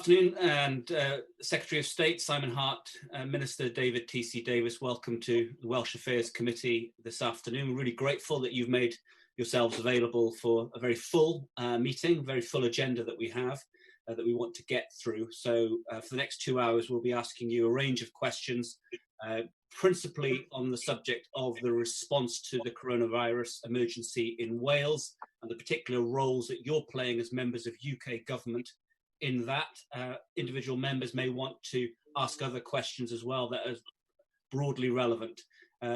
Afternoon, and Secretary of State Simon Hart, Minister David T.C. Davies, welcome to the Welsh Affairs Committee this afternoon. We're really grateful that you've made yourselves available for a very full meeting, very full agenda that we have that we want to get through. So for the next 2 hours, we'll be asking you a range of questions, principally on the subject of the response to the coronavirus emergency in Wales and the particular roles that you're playing as members of UK government in that. Individual members may want to ask other questions as well that are broadly relevant.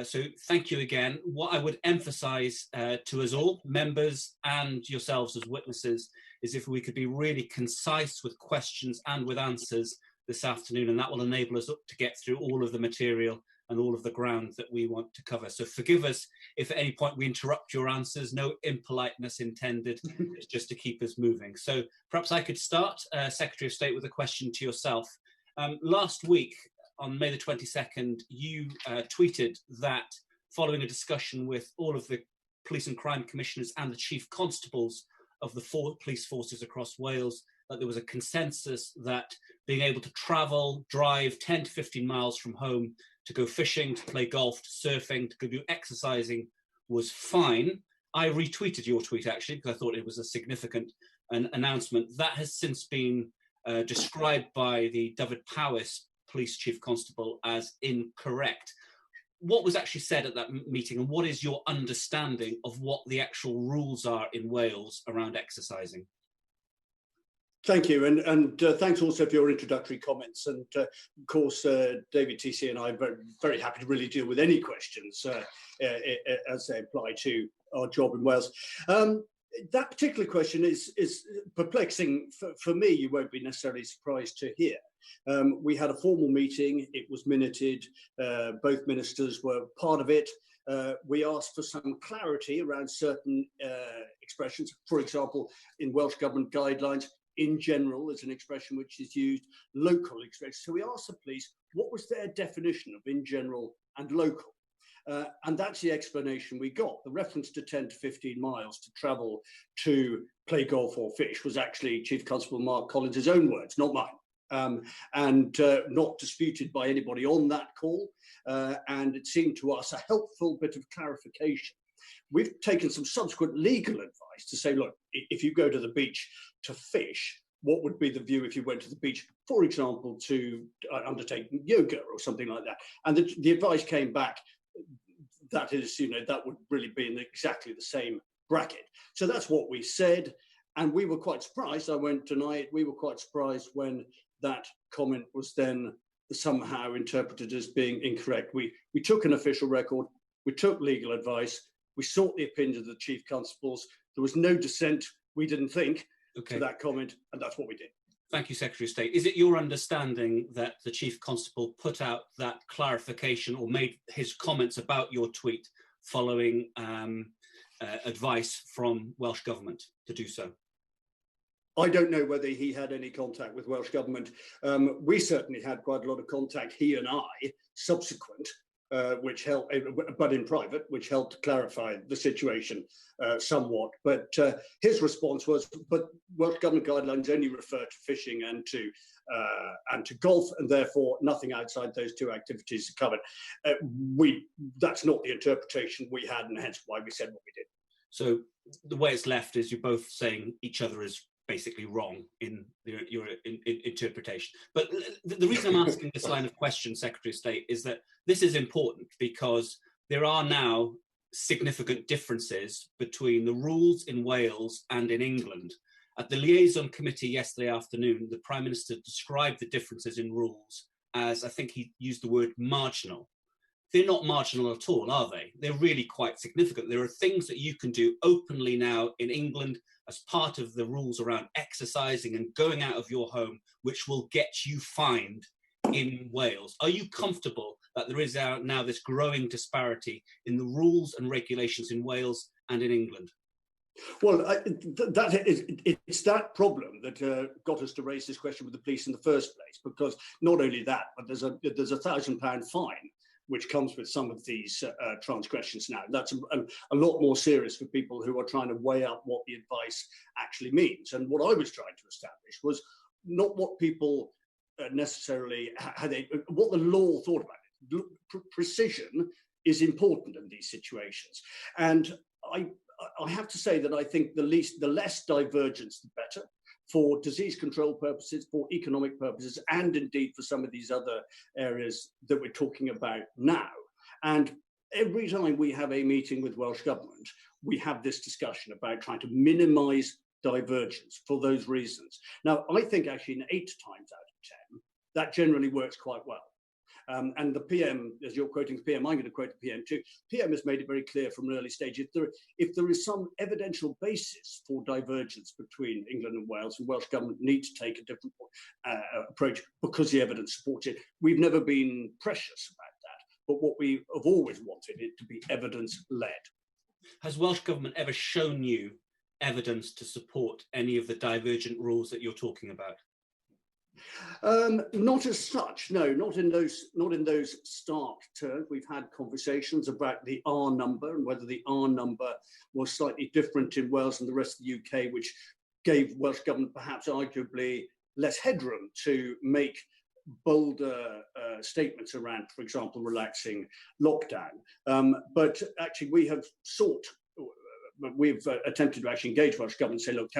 So thank you again. What I would emphasise to us all, members and yourselves as witnesses, is if we could be really concise with questions and with answers this afternoon, and that will enable us to get through all of the material and all of the ground that we want to cover. So forgive us if at any point we interrupt your answers, no impoliteness intended, it's just to keep us moving. So perhaps I could start, Secretary of State, with a question to yourself. Last week, on May the 22nd, you tweeted that following a discussion with all of the police and crime commissioners and the chief constables of the 4 police forces across Wales, that there was a consensus that being able to travel, drive 10 to 15 miles from home to go fishing, to play golf, to surfing, to go do exercising was fine. I retweeted your tweet, actually, because I thought it was a significant announcement. That has since been described by the Dyfed-Powys Police Chief Constable as incorrect. What was actually said at that meeting, and what is your understanding of what the actual rules are in Wales around exercising? Thank you, and thanks also for your introductory comments. And of course, David TC and I are very, very happy to really deal with any questions as they apply to our job in Wales. That particular question is perplexing for me. You won't be necessarily surprised to hear. We had a formal meeting. It was minuted. Both ministers were part of it. We asked for some clarity around certain expressions. For example, in Welsh Government guidelines, in general is an expression which is used, local expression. So we asked the police, what was their definition of in general and local? And that's the explanation we got. The reference to 10 to 15 miles to travel to play golf or fish was actually Chief Constable Mark Collins' own words, not mine. And not disputed by anybody on that call. And it seemed to us a helpful bit of clarification. We've taken some subsequent legal advice to say, look, if you go to the beach to fish, what would be the view if you went to the beach, for example, to undertake yoga or something like that? And the advice came back, that is, that would really be in exactly the same bracket. So that's what we said. And we were quite surprised, I won't deny it, we were quite surprised when that comment was then somehow interpreted as being incorrect. We took an official record, we took legal advice, we sought the opinion of the chief constables. There was no dissent, we didn't think, to that comment, and that's what we did. Thank you, Secretary of State. Is it your understanding that the chief constable put out that clarification or made his comments about your tweet following advice from Welsh Government to do so? I don't know whether he had any contact with Welsh Government. We certainly had quite a lot of contact, he and I, subsequent, which helped, but in private, which helped clarify the situation somewhat. But his response was, but Welsh Government guidelines only refer to fishing and to golf, and therefore nothing outside those 2 activities are covered. That's not the interpretation we had, and hence why we said what we did. So the way it's left is you're both saying each other is basically wrong in your interpretation. But the reason I'm asking this line of question, Secretary of State, is that this is important because there are now significant differences between the rules in Wales and in England. At the liaison committee yesterday afternoon, the Prime Minister described the differences in rules as, I think he used the word marginal. They're not marginal at all, are they? They're really quite significant. There are things that you can do openly now in England as part of the rules around exercising and going out of your home, which will get you fined in Wales. Are you comfortable that there is now this growing disparity in the rules and regulations in Wales and in England? Well, it's that problem that got us to raise this question with the police in the first place, because not only that, but there's a £1,000 fine which comes with some of these transgressions now. That's a lot more serious for people who are trying to weigh up what the advice actually means. And what I was trying to establish was not what people necessarily what the law thought about it. Precision is important in these situations, and I have to say that I think the less divergence, the better, for disease control purposes, for economic purposes, and indeed for some of these other areas that we're talking about now. And every time we have a meeting with Welsh Government, we have this discussion about trying to minimise divergence for those reasons. Now, I think actually in 8 times out of 10, that generally works quite well. And the PM, as you're quoting the PM, I'm going to quote the PM too. PM has made it very clear from an early stage, if there is some evidential basis for divergence between England and Wales, the Welsh Government need to take a different approach because the evidence supports it. We've never been precious about that, but what we have always wanted it to be evidence-led. Has Welsh Government ever shown you evidence to support any of the divergent rules that you're talking about? Not as such, no, not in those stark terms. We've had conversations about the R number and whether the R number was slightly different in Wales and the rest of the UK, which gave Welsh Government perhaps arguably less headroom to make bolder statements around, for example, relaxing lockdown. But actually we've attempted to actually engage Welsh Government and say, look,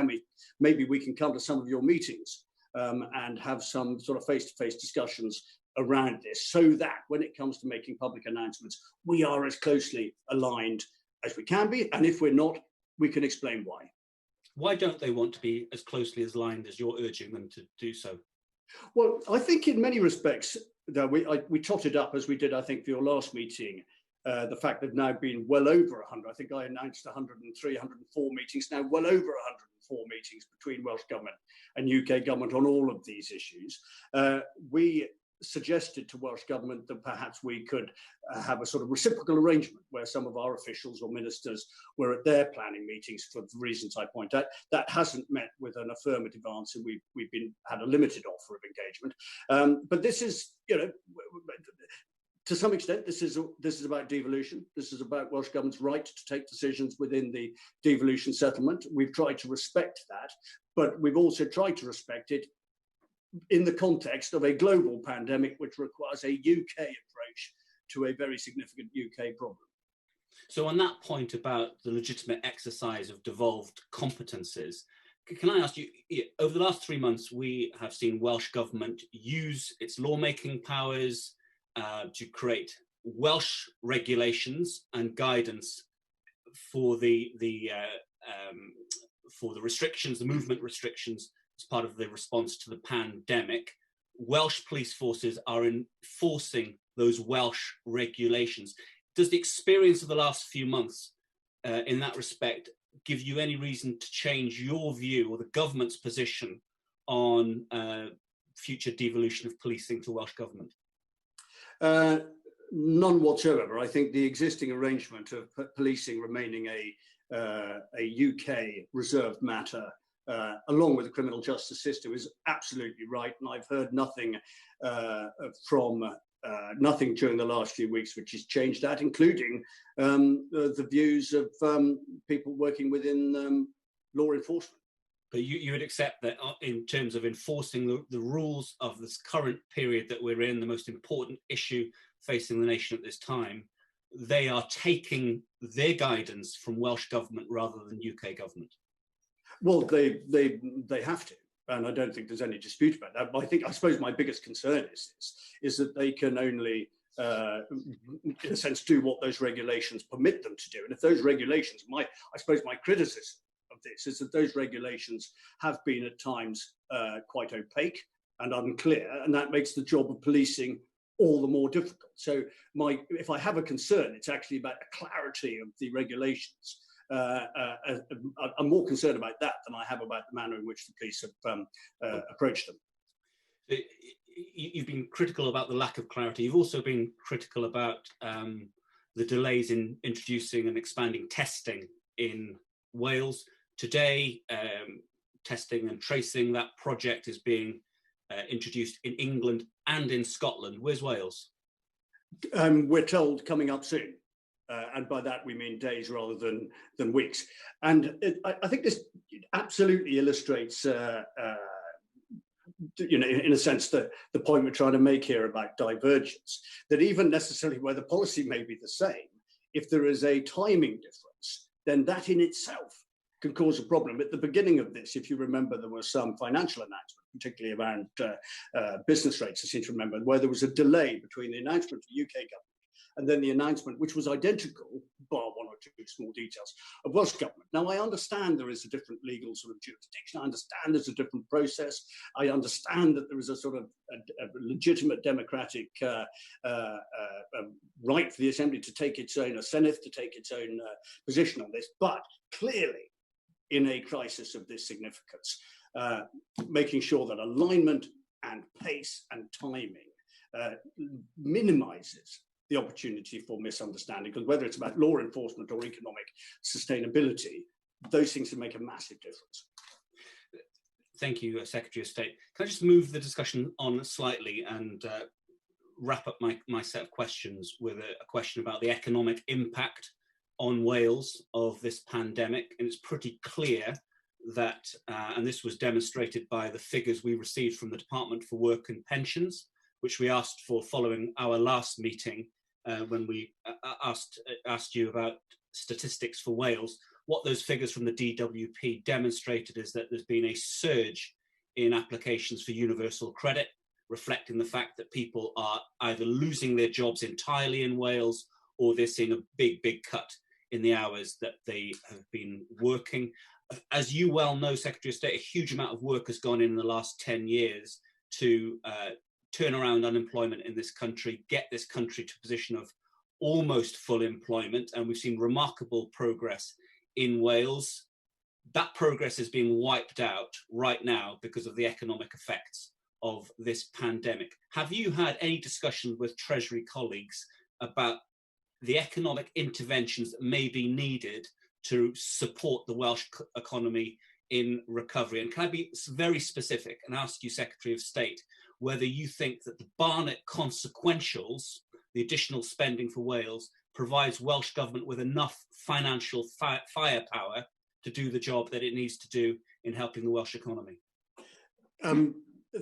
maybe we can come to some of your meetings and have some sort of face-to-face discussions around this, so that when it comes to making public announcements, we are as closely aligned as we can be, and if we're not, we can explain why. Why don't they want to be as closely aligned as you're urging them to do so? Well, I think in many respects, that we totted up, as we did, I think, for your last meeting, the fact that now been well over 100, I think I announced 103, 104 meetings, now well over 104 meetings between Welsh Government and UK Government on all of these issues. We suggested to Welsh Government that perhaps we could have a sort of reciprocal arrangement where some of our officials or ministers were at their planning meetings for the reasons I point out. That hasn't met with an affirmative answer. We've had a limited offer of engagement. But this is, to some extent, this is about devolution. This is about Welsh Government's right to take decisions within the devolution settlement. We've tried to respect that, but we've also tried to respect it in the context of a global pandemic, which requires a UK approach to a very significant UK problem. So on that point about the legitimate exercise of devolved competences, can I ask you, over the last 3 months, we have seen Welsh Government use its lawmaking powers to create Welsh regulations and guidance for the restrictions, the movement restrictions, as part of the response to the pandemic. Welsh police forces are enforcing those Welsh regulations. Does the experience of the last few months in that respect give you any reason to change your view or the government's position on future devolution of policing to Welsh Government? None whatsoever. I think the existing arrangement of policing remaining a UK reserved matter, along with the criminal justice system, is absolutely right. And I've heard nothing nothing during the last few weeks which has changed that, including the views of people working within law enforcement. But you would accept that in terms of enforcing the rules of this current period that we're in, the most important issue facing the nation at this time, they are taking their guidance from Welsh Government rather than UK Government? Well, they have to, and I don't think there's any dispute about that. But I suppose my biggest concern is that they can only, in a sense, do what those regulations permit them to do. And if those regulations, I suppose my criticism of this is that those regulations have been at times quite opaque and unclear, and that makes the job of policing all the more difficult. So if I have a concern, it's actually about the clarity of the regulations. I'm more concerned about that than I have about the manner in which the police have approached them. You've been critical about the lack of clarity. You've also been critical about the delays in introducing and expanding testing in Wales. Today, testing and tracing, that project is being introduced in England and in Scotland. Where's Wales? We're told coming up soon. And by that we mean days rather than weeks. And I think this absolutely illustrates in a sense, the point we're trying to make here about divergence, that even necessarily where the policy may be the same, if there is a timing difference, then that in itself can cause a problem. At the beginning of this, if you remember, there was some financial announcement, particularly around business rates, I seem to remember, where there was a delay between the announcement of the UK government and then the announcement, which was identical, bar one or two small details, of Welsh government. Now, I understand there is a different legal sort of jurisdiction. I understand there's a different process. I understand that there is a sort of a legitimate democratic right for the Assembly to take its own, a Senate to take its own position on this. But clearly, in a crisis of this significance, making sure that alignment and pace and timing minimizes the opportunity for misunderstanding, because whether it's about law enforcement or economic sustainability, those things can make a massive difference. Thank you, Secretary of State. Can I just move the discussion on slightly and wrap up my set of questions with a question about the economic impact on Wales of this pandemic? And it's pretty clear that, and this was demonstrated by the figures we received from the Department for Work and Pensions, which we asked for following our last meeting when we asked you about statistics for Wales. What those figures from the DWP demonstrated is that there's been a surge in applications for universal credit, reflecting the fact that people are either losing their jobs entirely in Wales or they're seeing a big cut in the hours that they have been working. As you well know, Secretary of State, a huge amount of work has gone in the last 10 years to turn around unemployment in this country, get this country to a position of almost full employment, and we've seen remarkable progress in Wales. That progress is being wiped out right now because of the economic effects of this pandemic. Have you had any discussion with Treasury colleagues about the economic interventions that may be needed to support the Welsh economy in recovery? And can I be very specific and ask you, Secretary of State, whether you think that the Barnett consequentials, the additional spending for Wales, provides Welsh Government with enough financial firepower to do the job that it needs to do in helping the Welsh economy?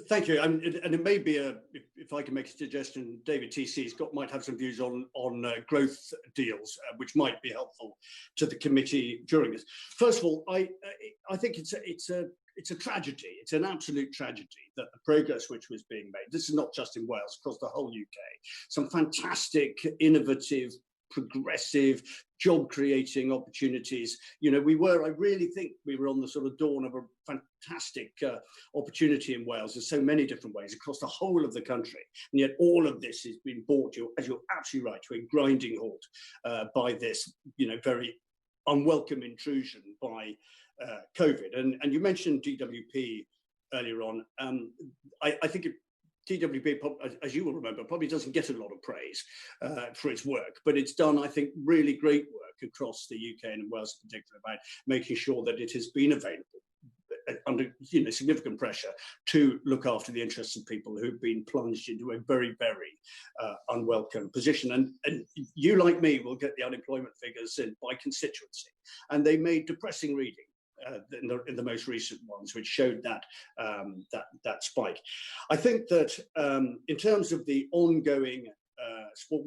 Thank you. And it may be, if I can make a suggestion, David TC might have some views on growth deals, which might be helpful to the committee during this. First of all, I think it's a tragedy. It's an absolute tragedy that the progress which was being made, this is not just in Wales, across the whole UK, some fantastic, innovative, progressive, job-creating opportunities. I really think we were on the sort of dawn of a fantastic opportunity in Wales in so many different ways across the whole of the country. And yet all of this has been brought, as you're absolutely right, to a grinding halt by this, very unwelcome intrusion by COVID. And you mentioned DWP earlier on. I think DWP, as you will remember, probably doesn't get a lot of praise for its work, but it's done, I think, really great work across the UK and Wales in particular about making sure that it has been available under significant pressure to look after the interests of people who've been plunged into a very, very unwelcome position. And you, like me, will get the unemployment figures by constituency, and they made depressing reading. In the most recent ones, which showed that spike. I think that in terms of the ongoing support,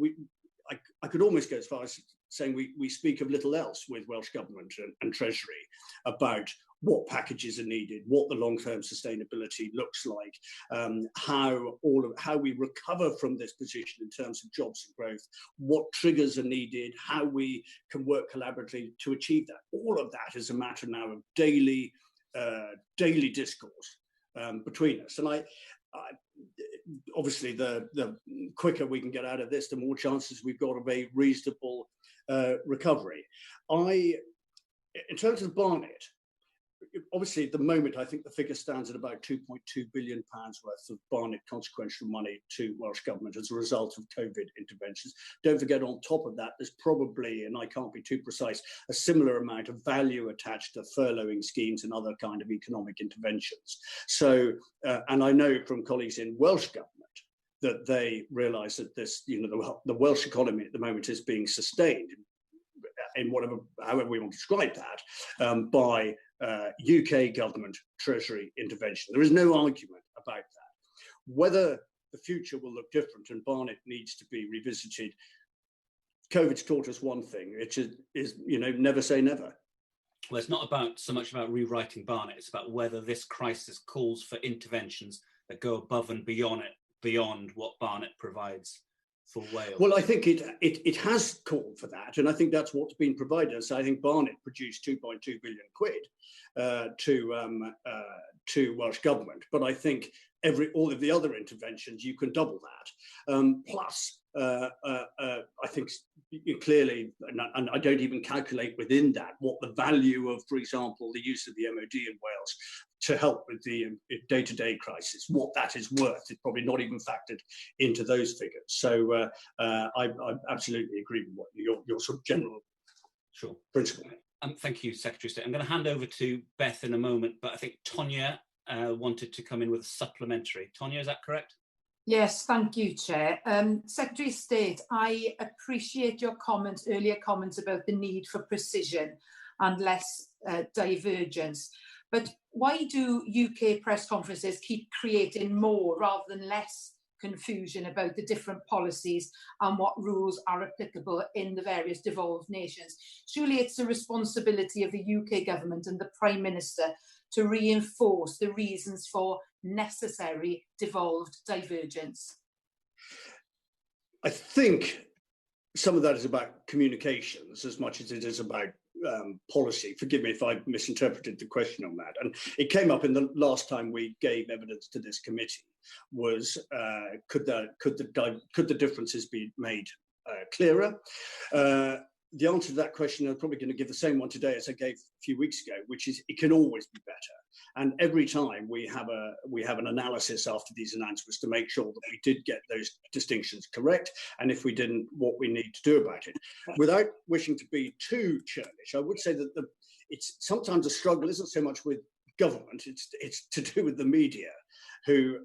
I could almost go as far as saying we speak of little else with Welsh Government and Treasury about what packages are needed, what the long-term sustainability looks like, how we recover from this position in terms of jobs and growth, what triggers are needed, how we can work collaboratively to achieve that. All of that is a matter now of daily discourse between us. And I obviously, the quicker we can get out of this, the more chances we've got of a reasonable recovery. In terms of Barnett, obviously, at the moment, I think the figure stands at about £2.2 billion worth of Barnett consequential money to Welsh Government as a result of COVID interventions. Don't forget, on top of that, there's probably, and I can't be too precise, a similar amount of value attached to furloughing schemes and other kind of economic interventions. So, and I know from colleagues in Welsh Government that they realise that this, the Welsh economy at the moment is being sustained in however we want to describe that, by UK government Treasury intervention. There is no argument about that. Whether the future will look different and Barnett needs to be revisited, COVID's taught us one thing, which is never say never. Well, it's not so much about rewriting Barnett. It's about whether this crisis calls for interventions that go above and beyond what Barnett provides for Wales. Well, I think it has called for that, and I think that's what's been provided. So I think Barnett produced 2.2 billion quid to Welsh Government, but I think all of the other interventions you can double that. Plus, I think clearly, and I don't even calculate within that what the value of, for example, the use of the MOD in Wales to help with the day-to-day crisis, what that is worth is probably not even factored into those figures. So I absolutely agree with what your sort of general principle. Thank you, Secretary of State. I'm going to hand over to Beth in a moment, but I think Tonya wanted to come in with a supplementary. Tonya, is that correct? Yes, thank you, Chair. Secretary of State, I appreciate your earlier comments about the need for precision and less divergence. But why do UK press conferences keep creating more rather than less confusion about the different policies and what rules are applicable in the various devolved nations? Surely it's the responsibility of the UK government and the Prime Minister to reinforce the reasons for necessary devolved divergence. I think some of that is about communications as much as it is about policy. Forgive me if I misinterpreted the question on that. And it came up in the last time we gave evidence to this committee was could the differences be made clearer? The answer to that question, I'm probably going to give the same one today as I gave a few weeks ago, which is it can always be better. And every time we have an analysis after these announcements to make sure that we did get those distinctions correct, and if we didn't, what we need to do about it. Without wishing to be too churlish, I would say that it's sometimes a struggle isn't so much with government, it's to do with the media, who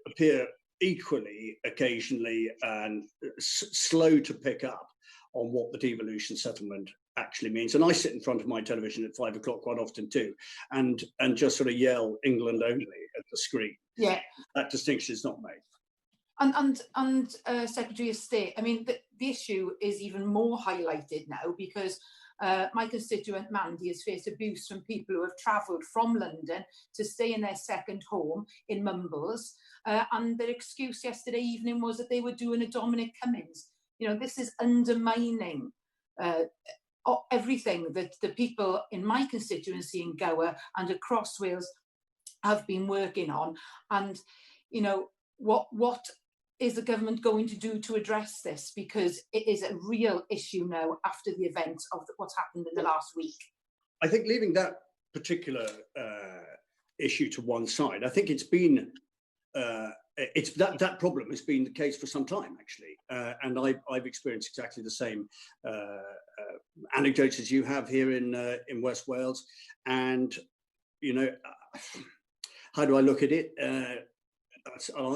appear equally occasionally and slow to pick up on what the devolution settlement actually means. And I sit in front of my television at 5 o'clock quite often too, and just sort of yell England only at the screen. Yeah, that distinction is not made. And Secretary of State, I mean, the issue is even more highlighted now because my constituent Mandy has faced abuse from people who have travelled from London to stay in their second home in Mumbles, and their excuse yesterday evening was that they were doing a Dominic Cummings. You know, this is undermining everything that the people in my constituency in Gower and across Wales have been working on. And, you know, what is the government going to do to address this? Because it is a real issue now after the events of what's happened in the last week. I think leaving that particular issue to one side, I think it's been that problem has been the case for some time, actually, and I've experienced exactly the same anecdotes as you have here in West Wales. And you know, how do I look at it?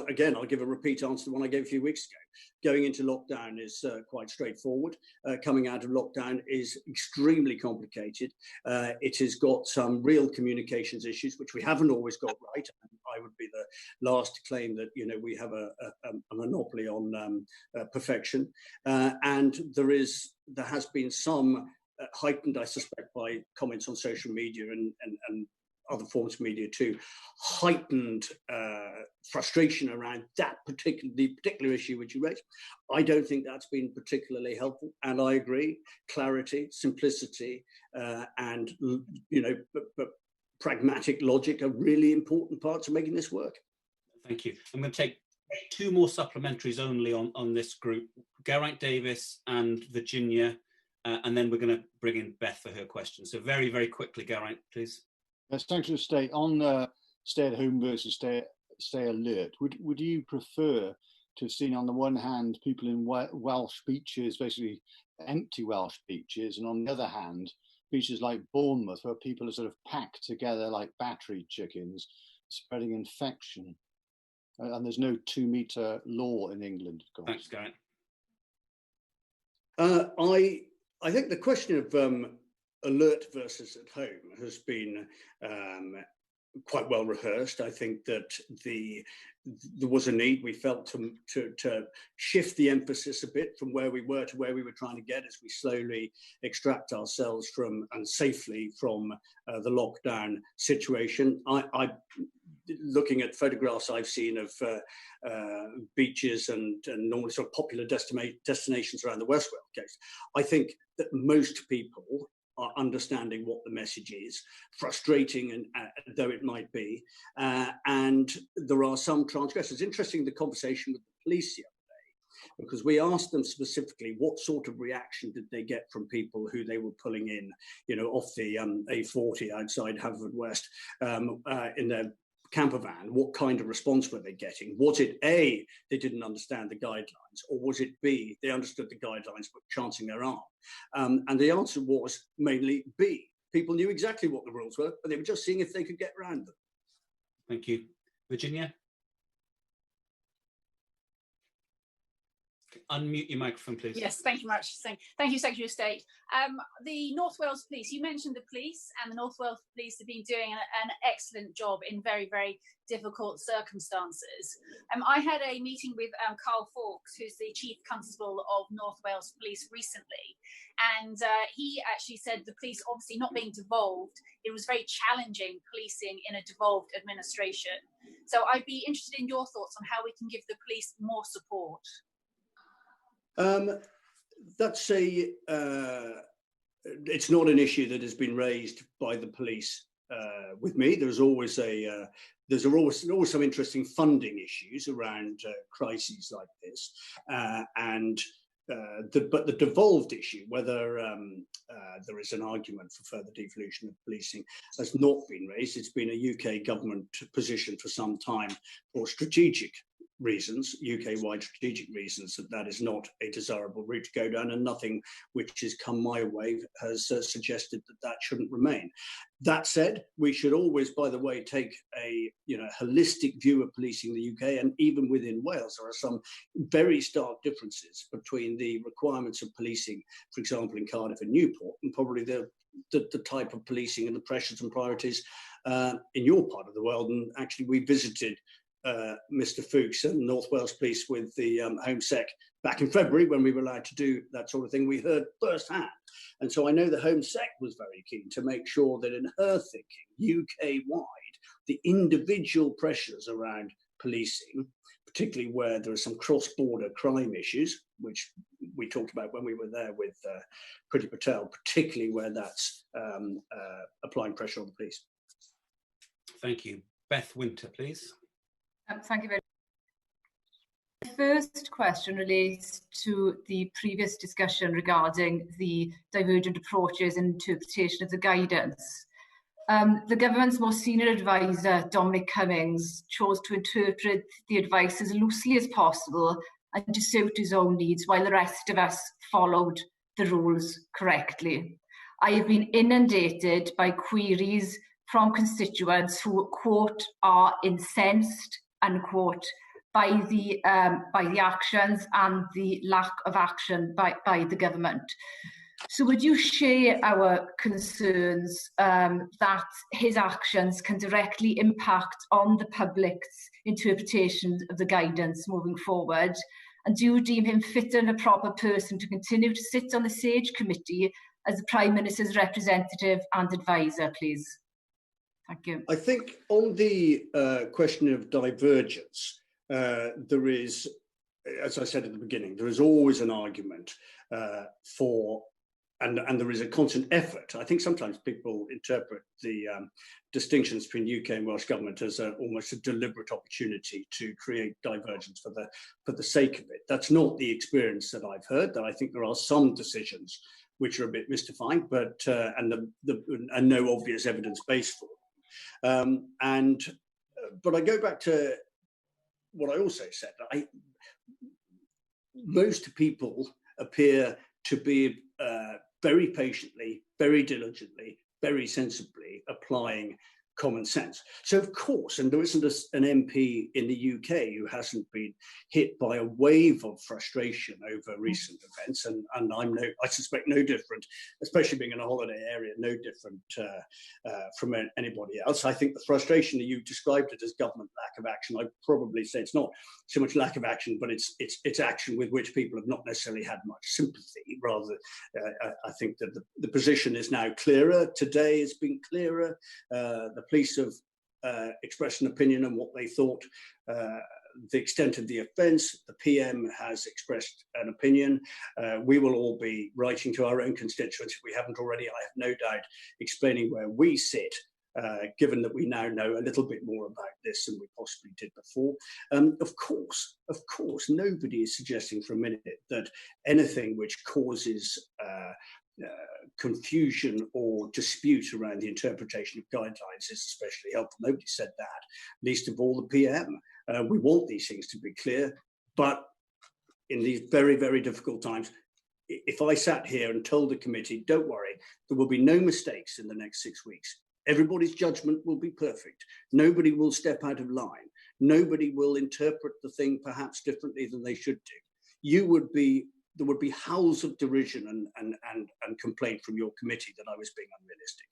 Again, I'll give a repeat answer to the one I gave a few weeks ago. Going into lockdown is quite straightforward. Coming out of lockdown is extremely complicated. It has got some real communications issues, which we haven't always got right. I would be the last to claim that, you know, we have a monopoly on perfection. And there has been some heightened, I suspect, by comments on social media and other forms of media too, heightened frustration around the particular issue which you raised. I don't think that's been particularly helpful, and I agree. Clarity, simplicity, and you know, but pragmatic logic are really important parts of making this work. Thank you. I'm going to take two more supplementaries only on this group: Geraint Davies and Virginia, and then we're going to bring in Beth for her question. So very, very quickly, Geraint, please. Yes, thanks to the state. On stay at home versus stay alert, would you prefer to have seen on the one hand people in Welsh beaches, basically empty Welsh beaches, and on the other hand beaches like Bournemouth where people are sort of packed together like battery chickens, spreading infection? And there's no 2-metre law in England, of course. Thanks, Geraint. I think the question of alert versus at home has been quite well rehearsed. I think that there was a need, we felt, to shift the emphasis a bit from where we were to where we were trying to get as we slowly extract ourselves from, and safely from, the lockdown situation. I looking at photographs I've seen of beaches and normally sort of popular destinations around the West Wales coast, I think that most people are understanding what the message is, frustrating and though it might be, and there are some transgressors. Interesting, the conversation with the police the other day, because we asked them specifically what sort of reaction did they get from people who they were pulling in, off the A40 outside Haverfordwest in their camper van. What kind of response were they getting? Was it A, they didn't understand the guidelines, or was it B, they understood the guidelines but chancing their arm? And the answer was mainly B. People knew exactly what the rules were, but they were just seeing if they could get around them. Thank you. Virginia? Unmute your microphone, please. Yes, thank you very much. Thank you, Secretary of State. The North Wales Police, you mentioned the police, and the North Wales Police have been doing an excellent job in very, very difficult circumstances. I had a meeting with Carl Fawkes, who's the Chief Constable of North Wales Police recently, and he actually said the police, obviously not being devolved, it was very challenging policing in a devolved administration. So I'd be interested in your thoughts on how we can give the police more support. That's it's not an issue that has been raised by the police with me. There's always always some interesting funding issues around crises like this, but the devolved issue, whether there is an argument for further devolution of policing, has not been raised. It's been a UK government position for some time for strategic reasons, UK-wide strategic reasons, that is not a desirable route to go down, and nothing which has come my way has suggested that shouldn't remain. That said, we should always, by the way, take a holistic view of policing the UK, and even within Wales, there are some very stark differences between the requirements of policing, for example, in Cardiff and Newport, and probably the type of policing and the pressures and priorities in your part of the world. And actually, we visited Mr. Fuchs and North Wales Police with the Home Sec back in February when we were allowed to do that sort of thing. We heard firsthand. And so I know the Home Sec was very keen to make sure that in her thinking, UK-wide, the individual pressures around policing, particularly where there are some cross-border crime issues, which we talked about when we were there with Priti Patel, particularly where that's applying pressure on the police. Thank you. Beth Winter, please. Thank you very much. The first question relates to the previous discussion regarding the divergent approaches and interpretation of the guidance. The government's most senior advisor, Dominic Cummings, chose to interpret the advice as loosely as possible and to suit his own needs, while the rest of us followed the rules correctly. I have been inundated by queries from constituents who, quote, are incensed, unquote, by the actions and the lack of action by the government. So would you share our concerns that his actions can directly impact on the public's interpretation of the guidance moving forward? And do you deem him fit and a proper person to continue to sit on the SAGE committee as the Prime Minister's representative and advisor, please? Thank you. I think on the question of divergence, there is, as I said at the beginning, there is always an argument for, and there is a constant effort. I think sometimes people interpret the distinctions between UK and Welsh government as almost a deliberate opportunity to create divergence for the sake of it. That's not the experience that I've heard. That I think there are some decisions which are a bit mystifying, but and no obvious evidence base for them. But I go back to what I also said. Most people appear to be very patiently, very diligently, very sensibly applying common sense. So of course, and there isn't an MP in the UK who hasn't been hit by a wave of frustration over recent events, and I suspect no different, especially being in a holiday area, no different from anybody else. I think the frustration that you described it as government lack of action, I'd probably say it's not so much lack of action, but it's action with which people have not necessarily had much sympathy. Rather, I think that the position is now clearer. Today has been clearer. The police have expressed an opinion on what they thought the extent of the offence. The PM has expressed an opinion. We will all be writing to our own constituents, if we haven't already, I have no doubt, explaining where we sit, given that we now know a little bit more about this than we possibly did before. Of course, nobody is suggesting for a minute that anything which causes confusion or dispute around the interpretation of guidelines is especially helpful. Nobody said that, least of all the PM. We want these things to be clear, but in these very, very difficult times, if I sat here and told the committee, don't worry, there will be no mistakes in the next 6 weeks. Everybody's judgment will be perfect. Nobody will step out of line. Nobody will interpret the thing perhaps differently than they should do. There would be howls of derision and complaint from your committee that I was being unrealistic.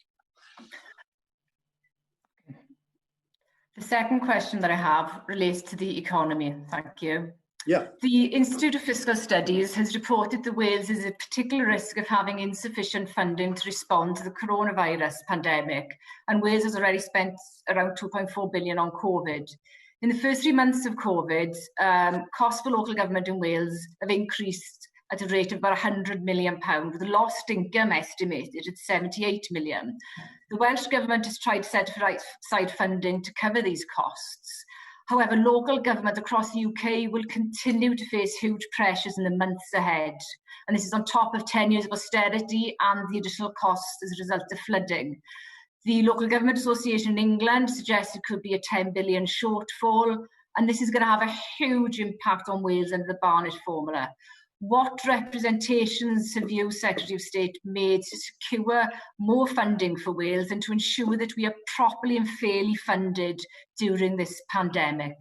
The second question that I have relates to the economy. Thank you. Yeah. The Institute of Fiscal Studies has reported that Wales is at particular risk of having insufficient funding to respond to the coronavirus pandemic, and Wales has already spent around 2.4 billion on COVID. In the first 3 months of COVID, costs for local government in Wales have increased at a rate of about £100 million, with the lost income estimated at 78 million. The Welsh Government has tried to set aside funding to cover these costs. However, local government across the UK will continue to face huge pressures in the months ahead. And this is on top of 10 years of austerity and the additional costs as a result of flooding. The Local Government Association in England suggests it could be a 10 billion shortfall, and this is going to have a huge impact on Wales under the Barnett formula. What representations have you, Secretary of State, made to secure more funding for Wales and to ensure that we are properly and fairly funded during this pandemic?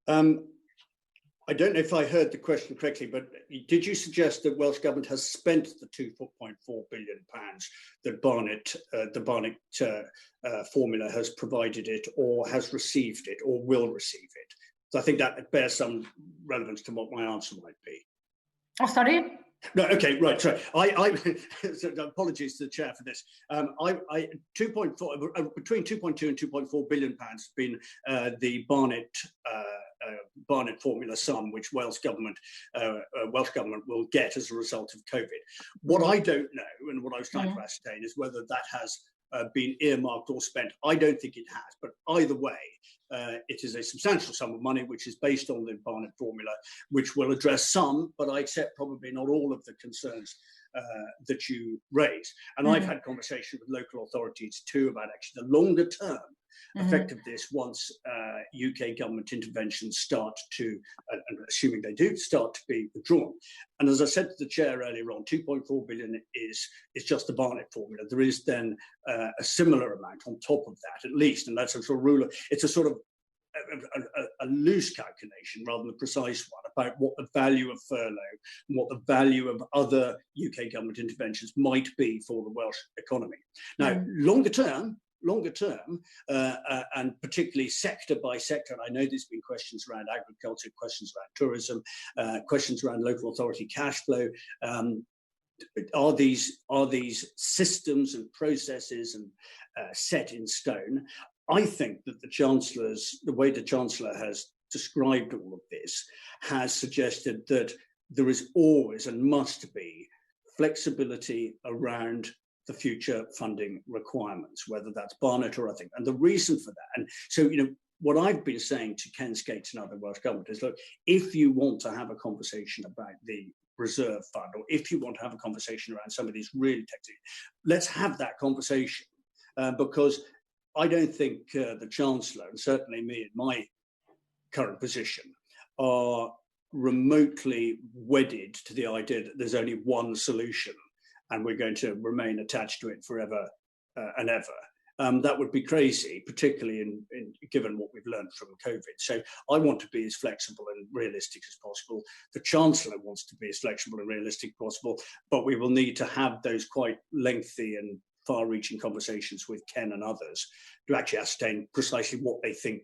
I don't know if I heard the question correctly, but did you suggest that Welsh Government has spent the £2.4 billion that the Barnett formula has provided it, or has received it, or will receive it? So I think that bears some relevance to what my answer might be. Oh, sorry? No, okay, right, sorry. So apologies to the chair for this. Between 2.2 and 2.4 billion pounds has been the Barnett formula sum, which Welsh government will get as a result of COVID. What I don't know, and what I was trying to ascertain, is whether that has been earmarked or spent. I don't think it has, but either way, it is a substantial sum of money which is based on the Barnett formula, which will address some, but I accept probably not all of the concerns that you raise. And I've had conversations with local authorities too about actually the longer term effect of this once UK government interventions start to, and assuming they do, start to be withdrawn. And as I said to the chair earlier on, 2.4 billion is just the Barnett formula. There is then a similar amount on top of that, at least, and that's a sort of rule. It's a sort of a loose calculation rather than a precise one about what the value of furlough and what the value of other UK government interventions might be for the Welsh economy. Now, longer term, and particularly sector by sector, and I know there's been questions around agriculture, questions around tourism, questions around local authority cash flow. Are these systems and processes and set in stone? I think that the way the Chancellor has described all of this has suggested that there is always and must be flexibility around the future funding requirements, whether that's Barnett or other. And the reason for that, and so, what I've been saying to Ken Skates and other Welsh Government is, look, if you want to have a conversation about the reserve fund, or if you want to have a conversation around some of these really technical, let's have that conversation, because I don't think the Chancellor, and certainly me in my current position, are remotely wedded to the idea that there's only one solution and we're going to remain attached to it forever and ever. that would be crazy, particularly given what we've learned from COVID. So I want to be as flexible and realistic as possible. The Chancellor wants to be as flexible and realistic as possible, but we will need to have those quite lengthy and far-reaching conversations with Ken and others to actually ascertain precisely what they think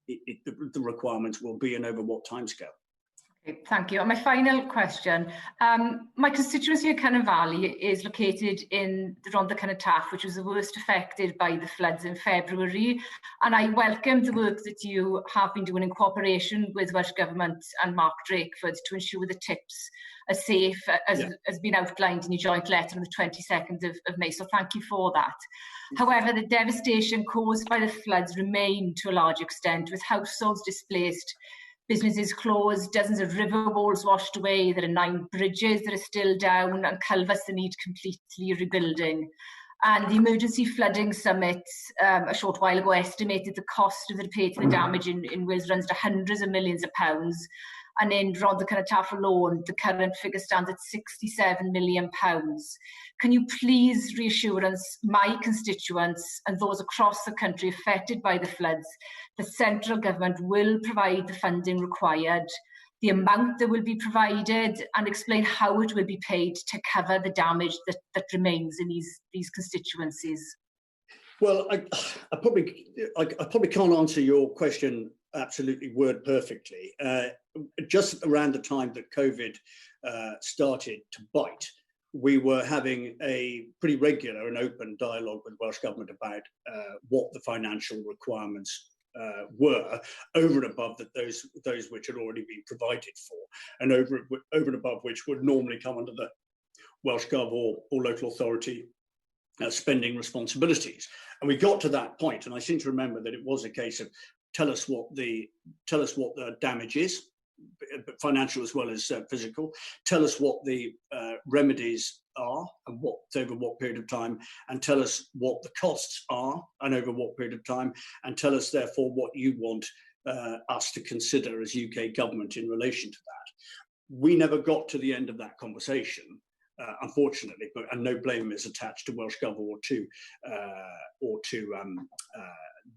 the requirements will be and over what timescale. Okay, thank you. And my final question, my constituency of Cynon Valley is located in the Rhondda Cynon Taf, which was the worst affected by the floods in February. And I welcome the work that you have been doing in cooperation with Welsh Government and Mark Drakeford to ensure the tips are safe, as been outlined in your joint letter on the 22nd of May. So thank you for that. However, the devastation caused by the floods remain to a large extent, with households displaced, businesses closed, dozens of river walls washed away. There are 9 bridges that are still down and culverts that need completely rebuilding. And the Emergency Flooding Summit a short while ago estimated the cost of the repair to the damage in Wales runs to hundreds of millions of pounds. And in Rhondda Cynon Taf alone, the current figure stands at £67 million. Can you please reassure us, my constituents and those across the country affected by the floods, the central government will provide the funding required, the amount that will be provided, and explain how it will be paid to cover the damage that remains in these constituencies? Well, I probably can't answer your question absolutely word perfectly. Just around the time that COVID started to bite, we were having a pretty regular and open dialogue with Welsh Government about what the financial requirements were, over and above those which had already been provided for, and over and above which would normally come under the Welsh Gov or local authority spending responsibilities. And we got to that point, and I seem to remember that it was a case of tell us what the damage is, financial as well as physical. Tell us what the remedies are and over what period of time, and tell us what the costs are and over what period of time, and tell us therefore what you want us to consider as UK government in relation to that. We never got to the end of that conversation, unfortunately, and no blame is attached to Welsh Gov or to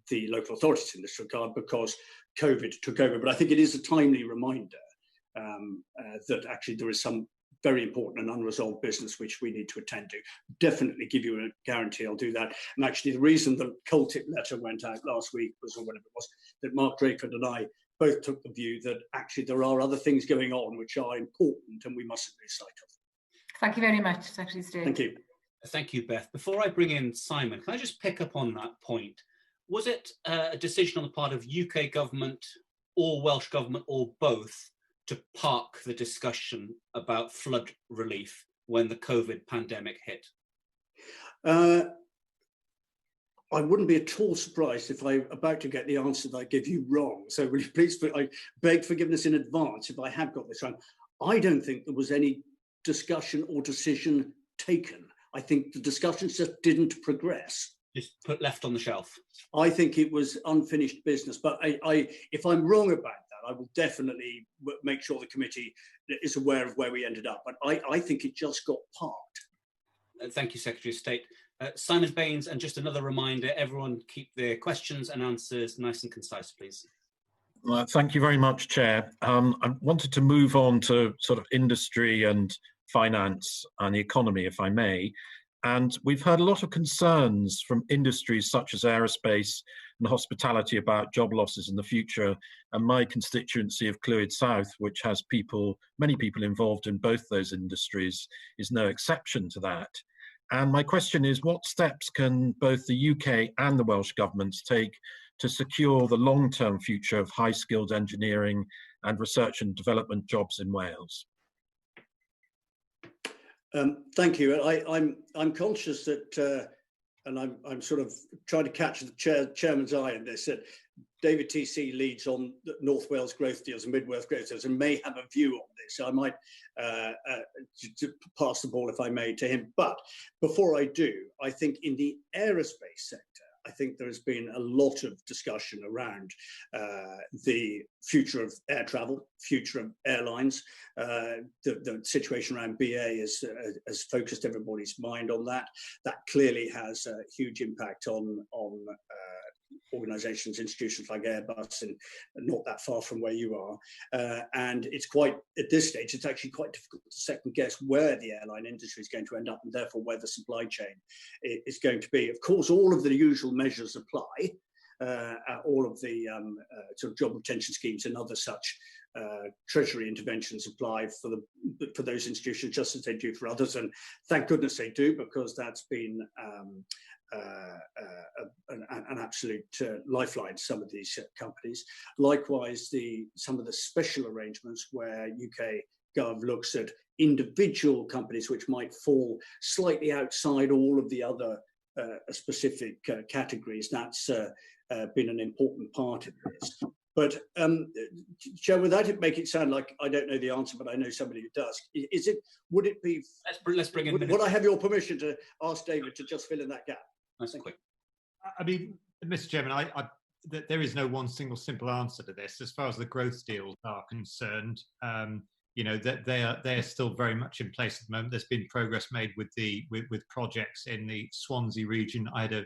the local authorities in this regard, because COVID took over. But I think it is a timely reminder that actually there is some very important and unresolved business which we need to attend to. Definitely give you a guarantee I'll do that. And actually the reason the Coltip letter went out last week was, or whatever it was, that Mark Drakeford and I both took the view that actually there are other things going on which are important and we mustn't lose sight of. Thank you very much, Secretary of State. Thank you. Thank you, Beth. Before I bring in Simon, can I just pick up on that point? Was it a decision on the part of UK government or Welsh government or both to park the discussion about flood relief when the COVID pandemic hit? I wouldn't be at all surprised if I'm about to get the answer that I give you wrong. So will you please, I beg forgiveness in advance if I have got this wrong. I don't think there was any discussion or decision taken. I think the discussions just didn't progress. Just left on the shelf. I think it was unfinished business. But if I'm wrong about that, I will definitely make sure the committee is aware of where we ended up. But I think it just got parked. Thank you, Secretary of State. Simon Baines, and just another reminder, everyone keep their questions and answers nice and concise, please. Thank you very much, Chair. I wanted to move on to sort of industry and finance and the economy, if I may. And we've heard a lot of concerns from industries such as aerospace and hospitality about job losses in the future. And my constituency of Clwyd South, which has many people involved in both those industries, is no exception to that. And my question is, what steps can both the UK and the Welsh governments take to secure the long-term future of high-skilled engineering and research and development jobs in Wales? Thank you. I'm conscious that, and I'm sort of trying to catch the chairman's eye in this, that David TC leads on the North Wales growth deals and Mid Wales growth deals and may have a view on this. So I might pass the ball, if I may, to him. But before I do, I think in the aerospace sector, I think there has been a lot of discussion around the future of air travel, future of airlines. The situation around BA has focused everybody's mind on that. That clearly has a huge impact on organisations, institutions like Airbus, and not that far from where you are. And it's quite, at this stage, it's actually quite difficult to second guess where the airline industry is going to end up, and therefore where the supply chain is going to be. Of course, all of the usual measures apply. All of the sort of job retention schemes and other such treasury interventions apply for those institutions just as they do for others, and thank goodness they do, because that's been an absolute lifeline to some of these companies. Likewise, some of the special arrangements where UK Gov looks at individual companies which might fall slightly outside all of the other specific categories. That's been an important part of this. But Joe, without it make it sound like I don't know the answer, but I know somebody who does. Would it be? Let's bring in. Would I have your permission to ask David to just fill in that gap? Nice and quick. I mean, Mr. Chairman, there is no one single simple answer to this. As far as the growth deals are concerned, that they are still very much in place at the moment. There's been progress made with projects in the Swansea region. I had a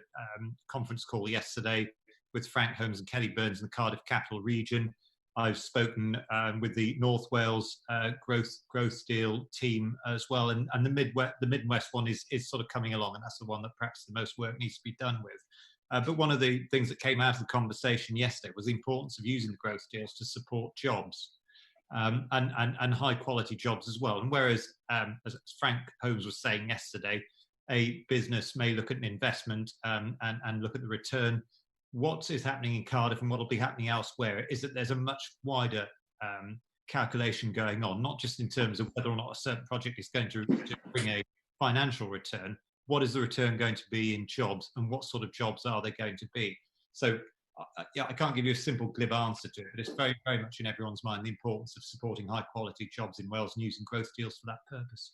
conference call yesterday with Frank Holmes and Kelly Burns in the Cardiff Capital region. I've spoken with the North Wales growth deal team as well, and the Midwest one is sort of coming along, and that's the one that perhaps the most work needs to be done with. But one of the things that came out of the conversation yesterday was the importance of using the growth deals to support jobs, and high quality jobs as well. And whereas, as Frank Holmes was saying yesterday, a business may look at an investment and look at the return, what is happening in Cardiff and what will be happening elsewhere is that there's a much wider calculation going on, not just in terms of whether or not a certain project is going to bring a financial return. What is the return going to be in jobs, and what sort of jobs are they going to be? So I can't give you a simple glib answer to it, but it's very, very much in everyone's mind the importance of supporting high quality jobs in Wales and using growth deals for that purpose.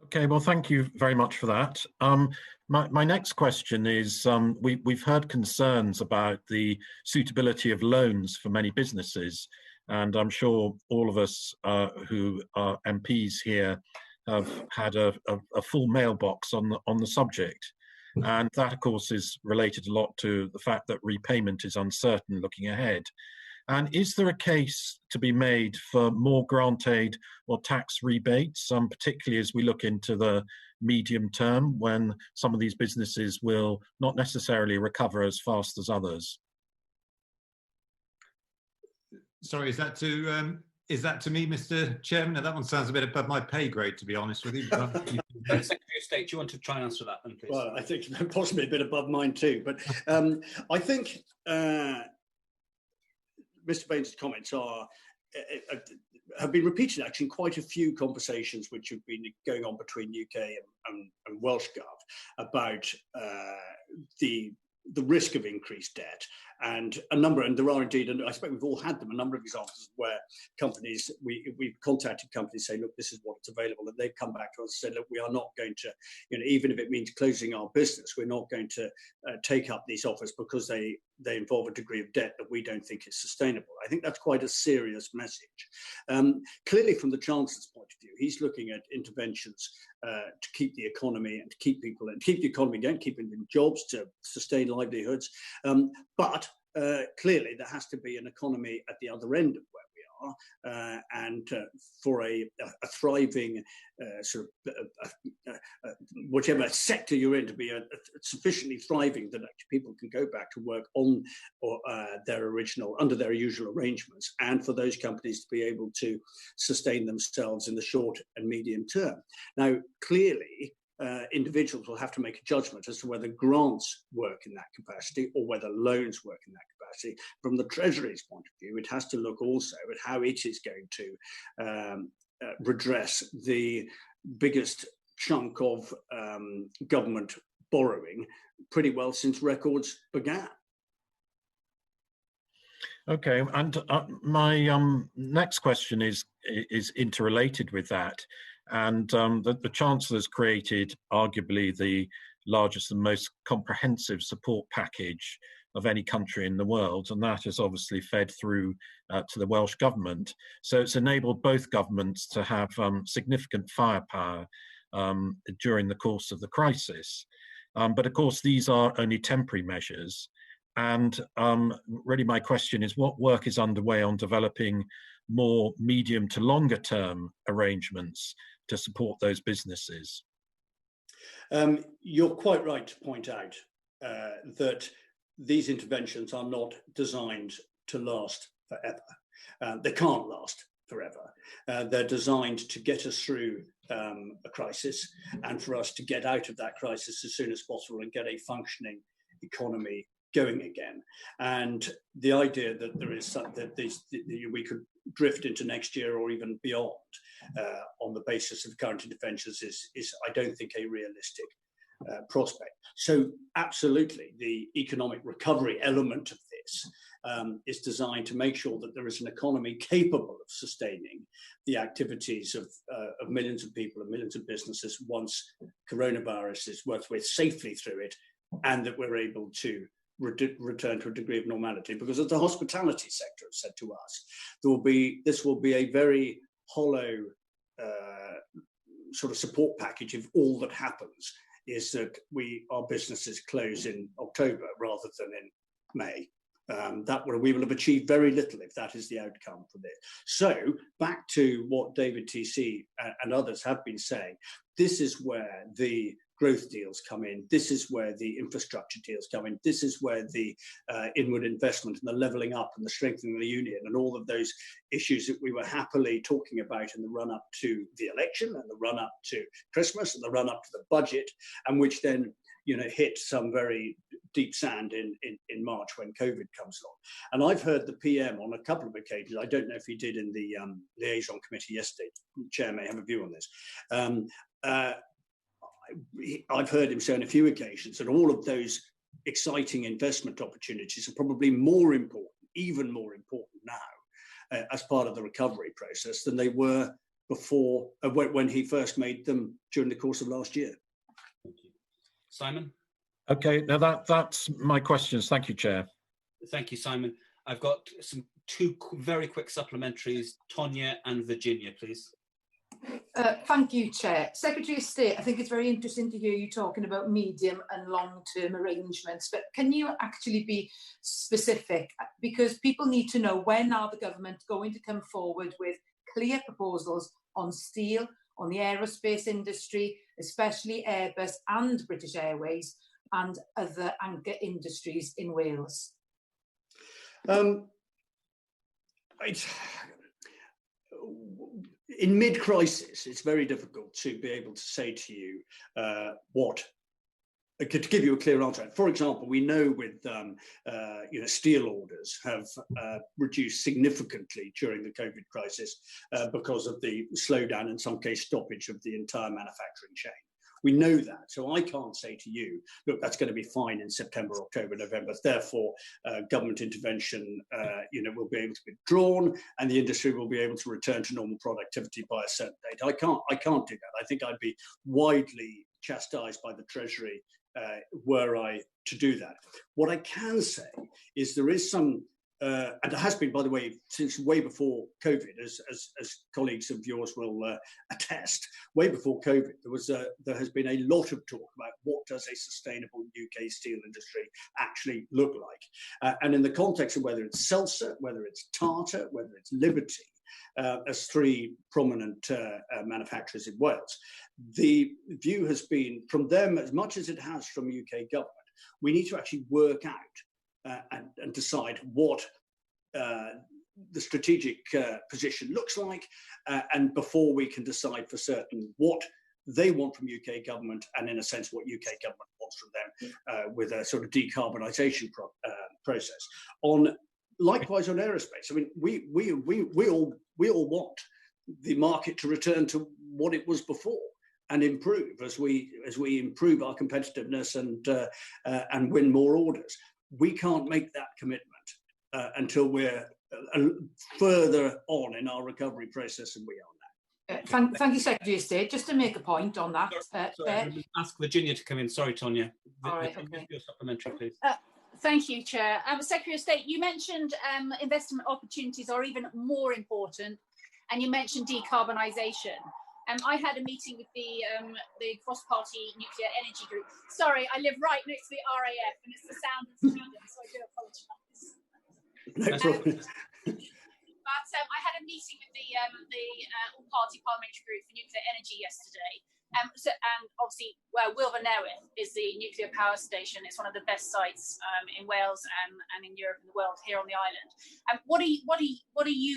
Okay, well, thank you very much for that. My next question is, we've heard concerns about the suitability of loans for many businesses, and I'm sure all of us who are MPs here have had a full mailbox on the subject. And that, of course, is related a lot to the fact that repayment is uncertain looking ahead. And is there a case to be made for more grant aid or tax rebates, particularly as we look into the medium term when some of these businesses will not necessarily recover as fast as others? Sorry, is that to me, Mr. Chairman? Now, that one sounds a bit above my pay grade, to be honest with you. Secretary of State, do you want to try and answer that then, please? Well, I think possibly a bit above mine too, but I think Mr. Baines' comments have been repeated actually in quite a few conversations which have been going on between UK and Welsh Gov about the risk of increased debt, and there are indeed, and I expect we've all had them, a number of examples where companies, we've contacted companies saying, look, this is what's available, and they've come back to us and said, look, we are not going to, even if it means closing our business, we're not going to take up these offers because they involve a degree of debt that we don't think is sustainable. I think that's quite a serious message. Clearly, from the Chancellor's point of view, he's looking at interventions to keep the economy and to keep people and keep the economy going, keeping them jobs, to sustain livelihoods. But clearly, there has to be an economy at the other end of where we are, and for a thriving whichever sector you're in, to be sufficiently thriving that people can go back to work on under their usual arrangements, and for those companies to be able to sustain themselves in the short and medium term. Now, clearly, individuals will have to make a judgment as to whether grants work in that capacity or whether loans work in that capacity. From the Treasury's point of view, it has to look also at how it is going to redress the biggest chunk of government borrowing pretty well since records began. Okay, and my next question is interrelated with that. And the Chancellor's created arguably the largest and most comprehensive support package of any country in the world, and that has obviously fed through to the Welsh Government. So it's enabled both governments to have significant firepower during the course of the crisis. But of course, these are only temporary measures. And really my question is, what work is underway on developing more medium to longer term arrangements to support those businesses? You're quite right to point out that these interventions are not designed to last forever. They can't last forever. They're designed to get us through a crisis and for us to get out of that crisis as soon as possible and get a functioning economy going again. And the idea that there is we could drift into next year or even beyond on the basis of current interventions is I don't think a realistic prospect. So absolutely, the economic recovery element of this is designed to make sure that there is an economy capable of sustaining the activities of millions of people and millions of businesses once coronavirus is worked with safely through it, and that we're able to return to a degree of normality. Because as the hospitality sector has said to us, this will be a very hollow sort of support package if all that happens is that our businesses close in October rather than in May. We will have achieved very little if that is the outcome for this. So back to what David TC and others have been saying, this is where the growth deals come in. This is where the infrastructure deals come in. This is where the inward investment and the levelling up and the strengthening of the union and all of those issues that we were happily talking about in the run up to the election and the run up to Christmas and the run up to the budget, and which then hit some very deep sand in March when COVID comes along. And I've heard the PM on a couple of occasions, I don't know if he did in the liaison committee yesterday, the chair may have a view on this, I've heard him say on a few occasions that all of those exciting investment opportunities are probably more important, even more important now as part of the recovery process than they were before when he first made them during the course of last year. Thank you. Simon? Okay, now that's my questions. Thank you, Chair. Thank you, Simon. I've got two very quick supplementaries, Tonya and Virginia, please. Thank you, Chair. Secretary of State, I think it's very interesting to hear you talking about medium and long-term arrangements, but can you actually be specific? Because people need to know, when are the government going to come forward with clear proposals on steel, on the aerospace industry, especially Airbus and British Airways, and other anchor industries in Wales? In mid-crisis, it's very difficult to be able to say to you to give you a clear answer. For example, we know with steel orders have reduced significantly during the COVID crisis because of the slowdown, in some case stoppage of the entire manufacturing chain. We know that, so I can't say to you, look, that's going to be fine in September, October, November. Therefore, government intervention, will be able to be drawn, and the industry will be able to return to normal productivity by a certain date. I can't do that. I think I'd be widely chastised by the Treasury were I to do that. What I can say is there is some. And it has been, by the way, since way before COVID, as colleagues of yours will attest, way before COVID, there has been a lot of talk about what does a sustainable UK steel industry actually look like. And in the context of whether it's Selsa, whether it's Tata, whether it's Liberty, as three prominent manufacturers in Wales, the view has been from them, as much as it has from UK government, we need to actually work out and decide what the strategic position looks like, and before we can decide for certain what they want from UK government, and in a sense what UK government wants from them with a sort of decarbonisation process. Likewise on aerospace, I mean, we all want the market to return to what it was before and improve as we improve our competitiveness and win more orders. We can't make that commitment until we're further on in our recovery process than we are Thank you, Secretary of State. Just to make a point on that. Sorry, ask Virginia to come in. Sorry, Tonya. All right, okay. Your supplementary, please. Thank you, Chair. Secretary of State, you mentioned investment opportunities are even more important, and you mentioned decarbonisation. I had a meeting with the cross-party nuclear energy group. Sorry, I live right next to the RAF, and it's the sound of Sweden, so I do apologise. No problem. But I had a meeting with the all-party parliamentary group for nuclear energy yesterday. And obviously, Wilver Newydd is the nuclear power station. It's one of the best sites in Wales and in Europe and the world here on the island. What are you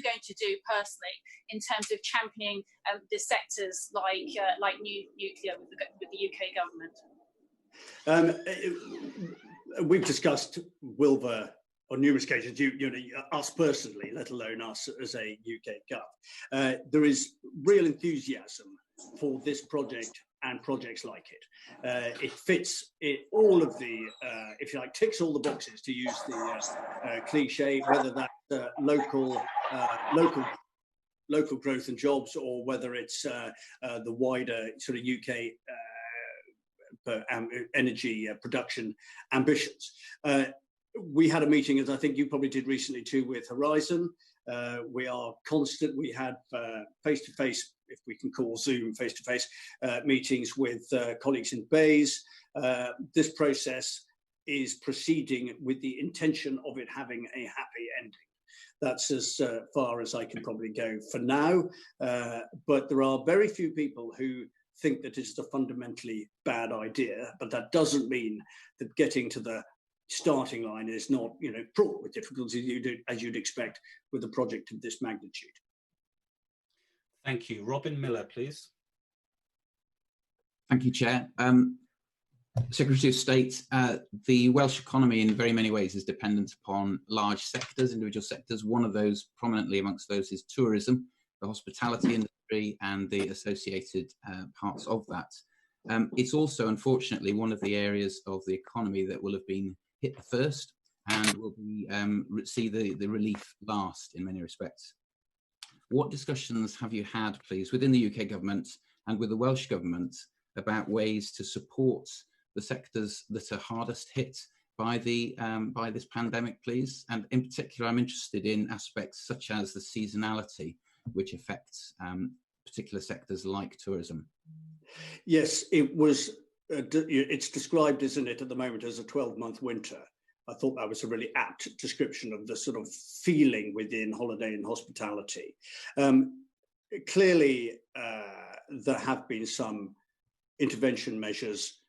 going to do personally in terms of championing the sectors like nuclear with the UK government? We've discussed Wilver on numerous occasions, us personally, let alone us as a UK gov. There is real enthusiasm for this project and projects like it. It fits all of the, if you like, ticks all the boxes, to use the cliche, whether that's local growth and jobs, or whether it's the wider sort of UK energy production ambitions. We had a meeting, as I think you probably did recently too, with Horizon. We are constant. We had face-to-face, if we can call Zoom face-to-face, meetings with colleagues in Bays. This process is proceeding with the intention of it having a happy ending. That's as far as I can probably go for now. But there are very few people who think that it's a fundamentally bad idea, but that doesn't mean that getting to the starting line is not, fraught with difficulties as you'd expect with a project of this magnitude. Thank you. Robin Miller, please. Thank you, Chair. Secretary of State, the Welsh economy in very many ways is dependent upon large sectors, individual sectors. One of those, prominently amongst those, is tourism, the hospitality industry and the associated parts of that. It's also, unfortunately, one of the areas of the economy that will have been hit first and will be, see the relief last in many respects. What discussions have you had, please, within the UK government and with the Welsh government about ways to support the sectors that are hardest hit by this pandemic, please? And in particular, I'm interested in aspects such as the seasonality, which affects particular sectors like tourism. Yes, it was. It's described, isn't it, at the moment as a 12-month winter. I thought that was a really apt description of the sort of feeling within holiday and hospitality. Clearly, there have been some intervention measures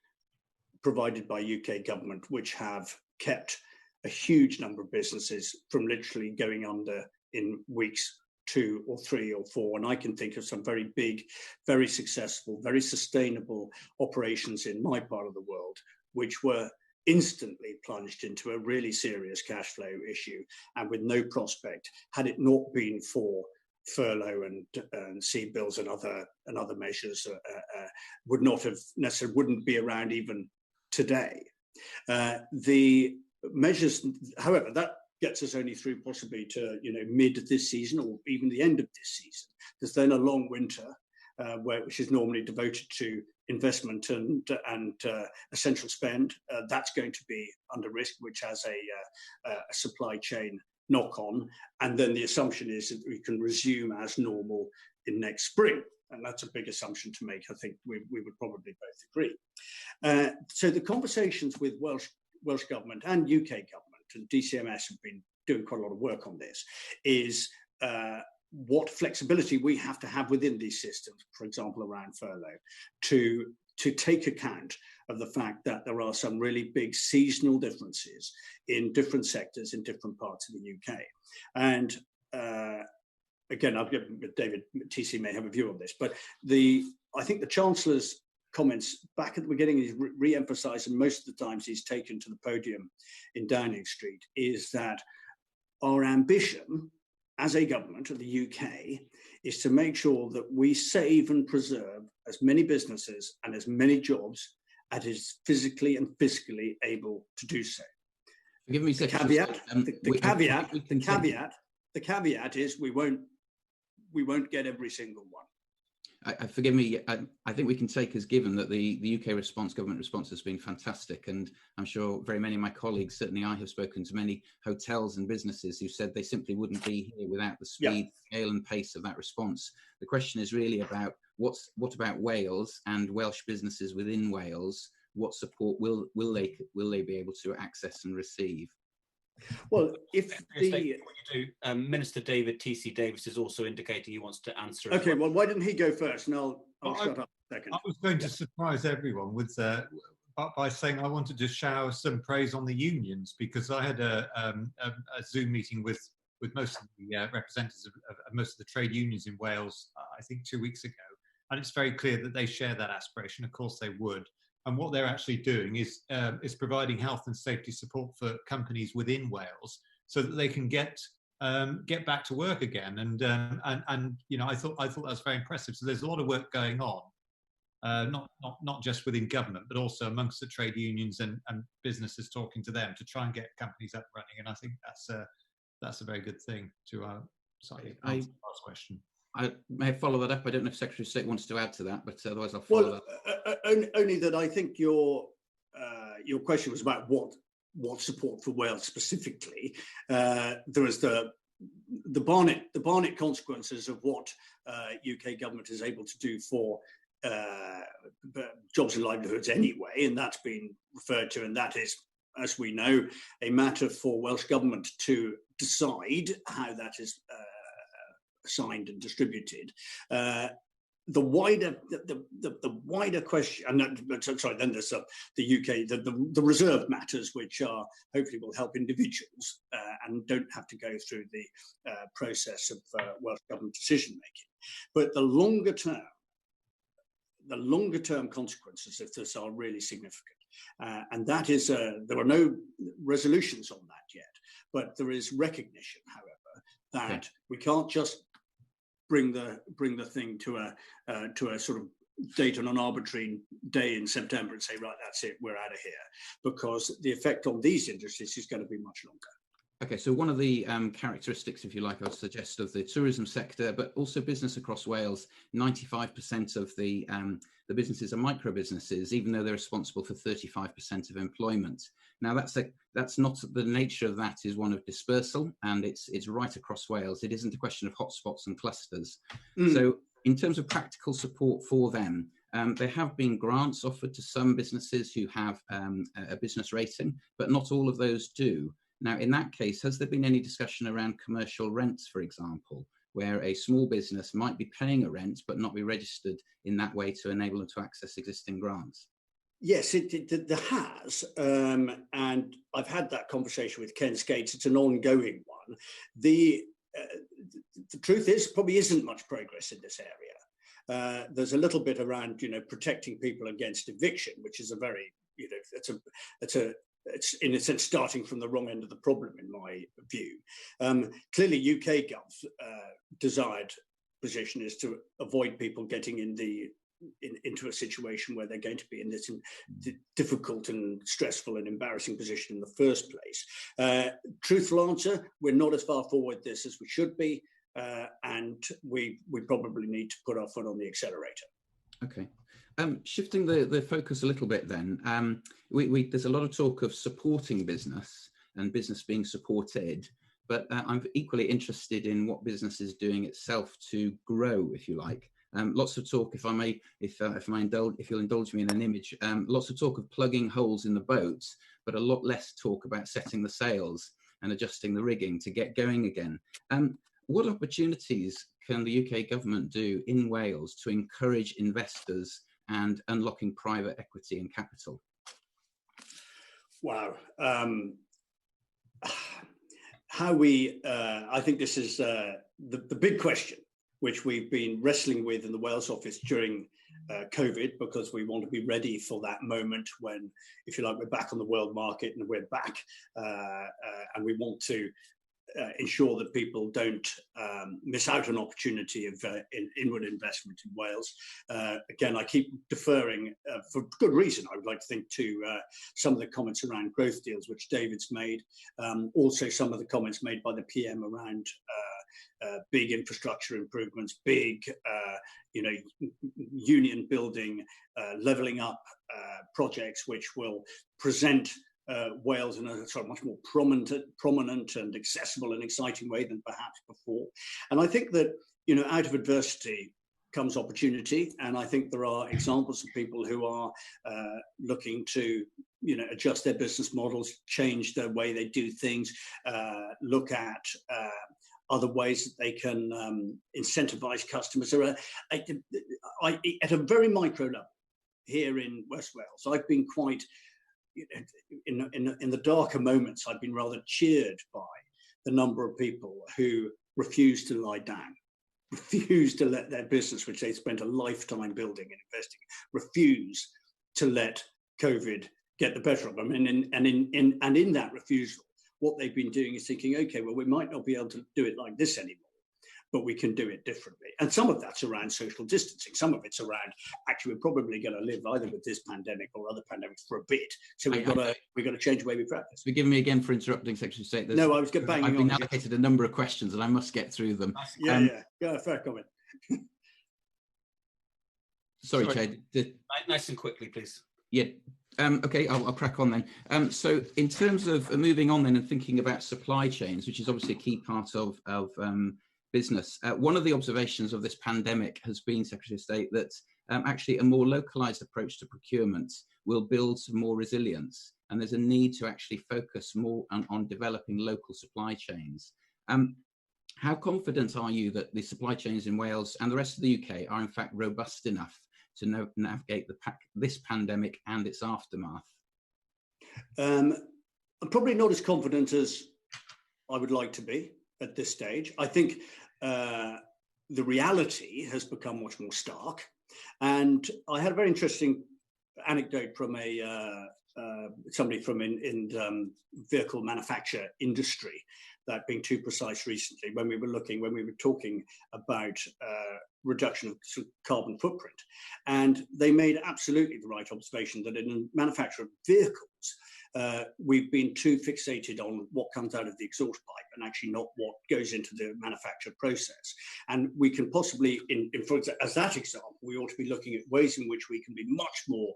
provided by UK government which have kept a huge number of businesses from literally going under in weeks 2 or 3 or 4, and I can think of some very big, very successful, very sustainable operations in my part of the world, which were instantly plunged into a really serious cash flow issue and with no prospect, had it not been for furlough and CBILS and other measures, would not have necessarily, wouldn't be around even today. The measures, however, that gets us only through possibly to mid this season or even the end of this season. There's then a long winter which is normally devoted to investment and essential spend. That's going to be under risk, which has a supply chain knock-on. And then the assumption is that we can resume as normal in next spring. And that's a big assumption to make. I think we would probably both agree. So the conversations with Welsh government and UK government, and DCMS have been doing quite a lot of work on this, is what flexibility we have to have within these systems, for example, around furlough, to take account of the fact that there are some really big seasonal differences in different sectors in different parts of the UK. And again, I've given David TC may have a view on this, but I think the Chancellor's comments back at the beginning, he's re-emphasised, and most of the times he's taken to the podium in Downing Street, is that our ambition as a government of the UK is to make sure that we save and preserve as many businesses and as many jobs as is physically and fiscally able to do so. Forgive me, the caveat is we won't get every single one. forgive me, I think we can take as given that the UK response, government response, has been fantastic. And I'm sure very many of my colleagues, certainly I have spoken to many hotels and businesses who said they simply wouldn't be here without the speed, scale and pace of that response. The question is really about what about Wales and Welsh businesses within Wales? What support will they be able to access and receive? Well, if Minister David T.C. Davies is also indicating he wants to answer. Okay, well, why didn't he go first? And I'll shut up a second. I was going to surprise everyone with by saying I wanted to shower some praise on the unions, because I had a Zoom meeting with most of the representatives of most of the trade unions in Wales, I think 2 weeks ago, and it's very clear that they share that aspiration. Of course, they would. And what they're actually doing is providing health and safety support for companies within Wales, so that they can get back to work again. And you know, I thought that was very impressive. So there's a lot of work going on, not just within government, but also amongst the trade unions and businesses, talking to them to try and get companies up and running. And I think that's a very good thing. To answer the last question. I may follow that up. I don't know if Secretary of State wants to add to that, but otherwise I'll follow that. Only that I think your question was about what support for Wales specifically. There is the Barnett consequences of what UK government is able to do for jobs and livelihoods anyway, and that's been referred to, and that is, as we know, a matter for Welsh government to decide how that is assigned and distributed. The wider question, then there's the UK, the reserve matters, which are hopefully will help individuals and don't have to go through the process of Welsh government decision making. But the longer term consequences of this are really significant, and that is there are no resolutions on that yet, but there is recognition, however, that we can't just bring the thing to a sort of date on an arbitrary day in September and say, right, that's it, we're out of here, because the effect on these industries is going to be much longer. Okay, so one of the characteristics, if you like, I would suggest, of the tourism sector, but also business across Wales, 95% of the businesses are micro businesses, even though they're responsible for 35% of employment. Now, that's not the nature of that is one of dispersal, and it's right across Wales. It isn't a question of hotspots and clusters. So in terms of practical support for them, there have been grants offered to some businesses who have a business rating, but not all of those do. Now, in that case, has there been any discussion around commercial rents, for example, where a small business might be paying a rent but not be registered in that way to enable them to access existing grants? Yes, there has, and I've had that conversation with Ken Skates. It's an ongoing one. The truth is, probably isn't much progress in this area. There's a little bit around, protecting people against eviction, which is a very, it's in a sense starting from the wrong end of the problem, in my view. Clearly, UK Gov's desired position is to avoid people getting into a situation where they're going to be in this difficult and stressful and embarrassing position in the first place. Truthful answer, we're not as far forward this as we should be, and we probably need to put our foot on the accelerator. Okay. Shifting the focus a little bit then, there's a lot of talk of supporting business and business being supported, but I'm equally interested in what business is doing itself to grow, if you like. Lots of talk, if you'll indulge me in an image, lots of talk of plugging holes in the boat, but a lot less talk about setting the sails and adjusting the rigging to get going again. What opportunities can the UK government do in Wales to encourage investors and unlocking private equity and capital? Wow. I think this is the big question, which we've been wrestling with in the Wales office during COVID, because we want to be ready for that moment when, if you like, we're back on the world market and we're back, and we want to ensure that people don't miss out on opportunity of inward investment in Wales. Again, I keep deferring, for good reason, I would like to think, to some of the comments around growth deals, which David's made, also some of the comments made by the PM around big infrastructure improvements, big union building, levelling up projects which will present Wales in a sort of much more prominent and accessible and exciting way than perhaps before. And I think that, out of adversity comes opportunity. And I think there are examples of people who are looking to, adjust their business models, change the way they do things, look at other ways that they can incentivize customers. At a very micro level here in West Wales, I've been quite, in the darker moments, I've been rather cheered by the number of people who refuse to lie down, refuse to let their business, which they spent a lifetime building and investing, refuse to let COVID get the better of them. And in that refusal, what they've been doing is thinking, okay, well, we might not be able to do it like this anymore, but we can do it differently. And some of that's around social distancing. Some of it's around, actually, we're probably going to live either with this pandemic or other pandemics for a bit. So we've got to change the way we practice. Forgive me again for interrupting, Secretary of State. No, I was banging on. I've been allocated a number of questions and I must get through them. Yeah, fair comment. Sorry, Chair. Nice and quickly, please. Yeah. Okay, I'll crack on then. So in terms of moving on then and thinking about supply chains, which is obviously a key part of business, one of the observations of this pandemic has been, Secretary of State, that actually a more localised approach to procurement will build some more resilience, and there's a need to actually focus more on developing local supply chains. How confident are you that the supply chains in Wales and the rest of the UK are in fact robust enough to navigate this pandemic and its aftermath? I'm probably not as confident as I would like to be at this stage. I think the reality has become much more stark. And I had a very interesting anecdote from somebody from in vehicle manufacture industry, that being too precise recently, when we were talking about reduction of carbon footprint. And they made absolutely the right observation that in the manufacture of vehicles, we've been too fixated on what comes out of the exhaust pipe and actually not what goes into the manufacture process. And we can possibly, for example, as that example, we ought to be looking at ways in which we can be much more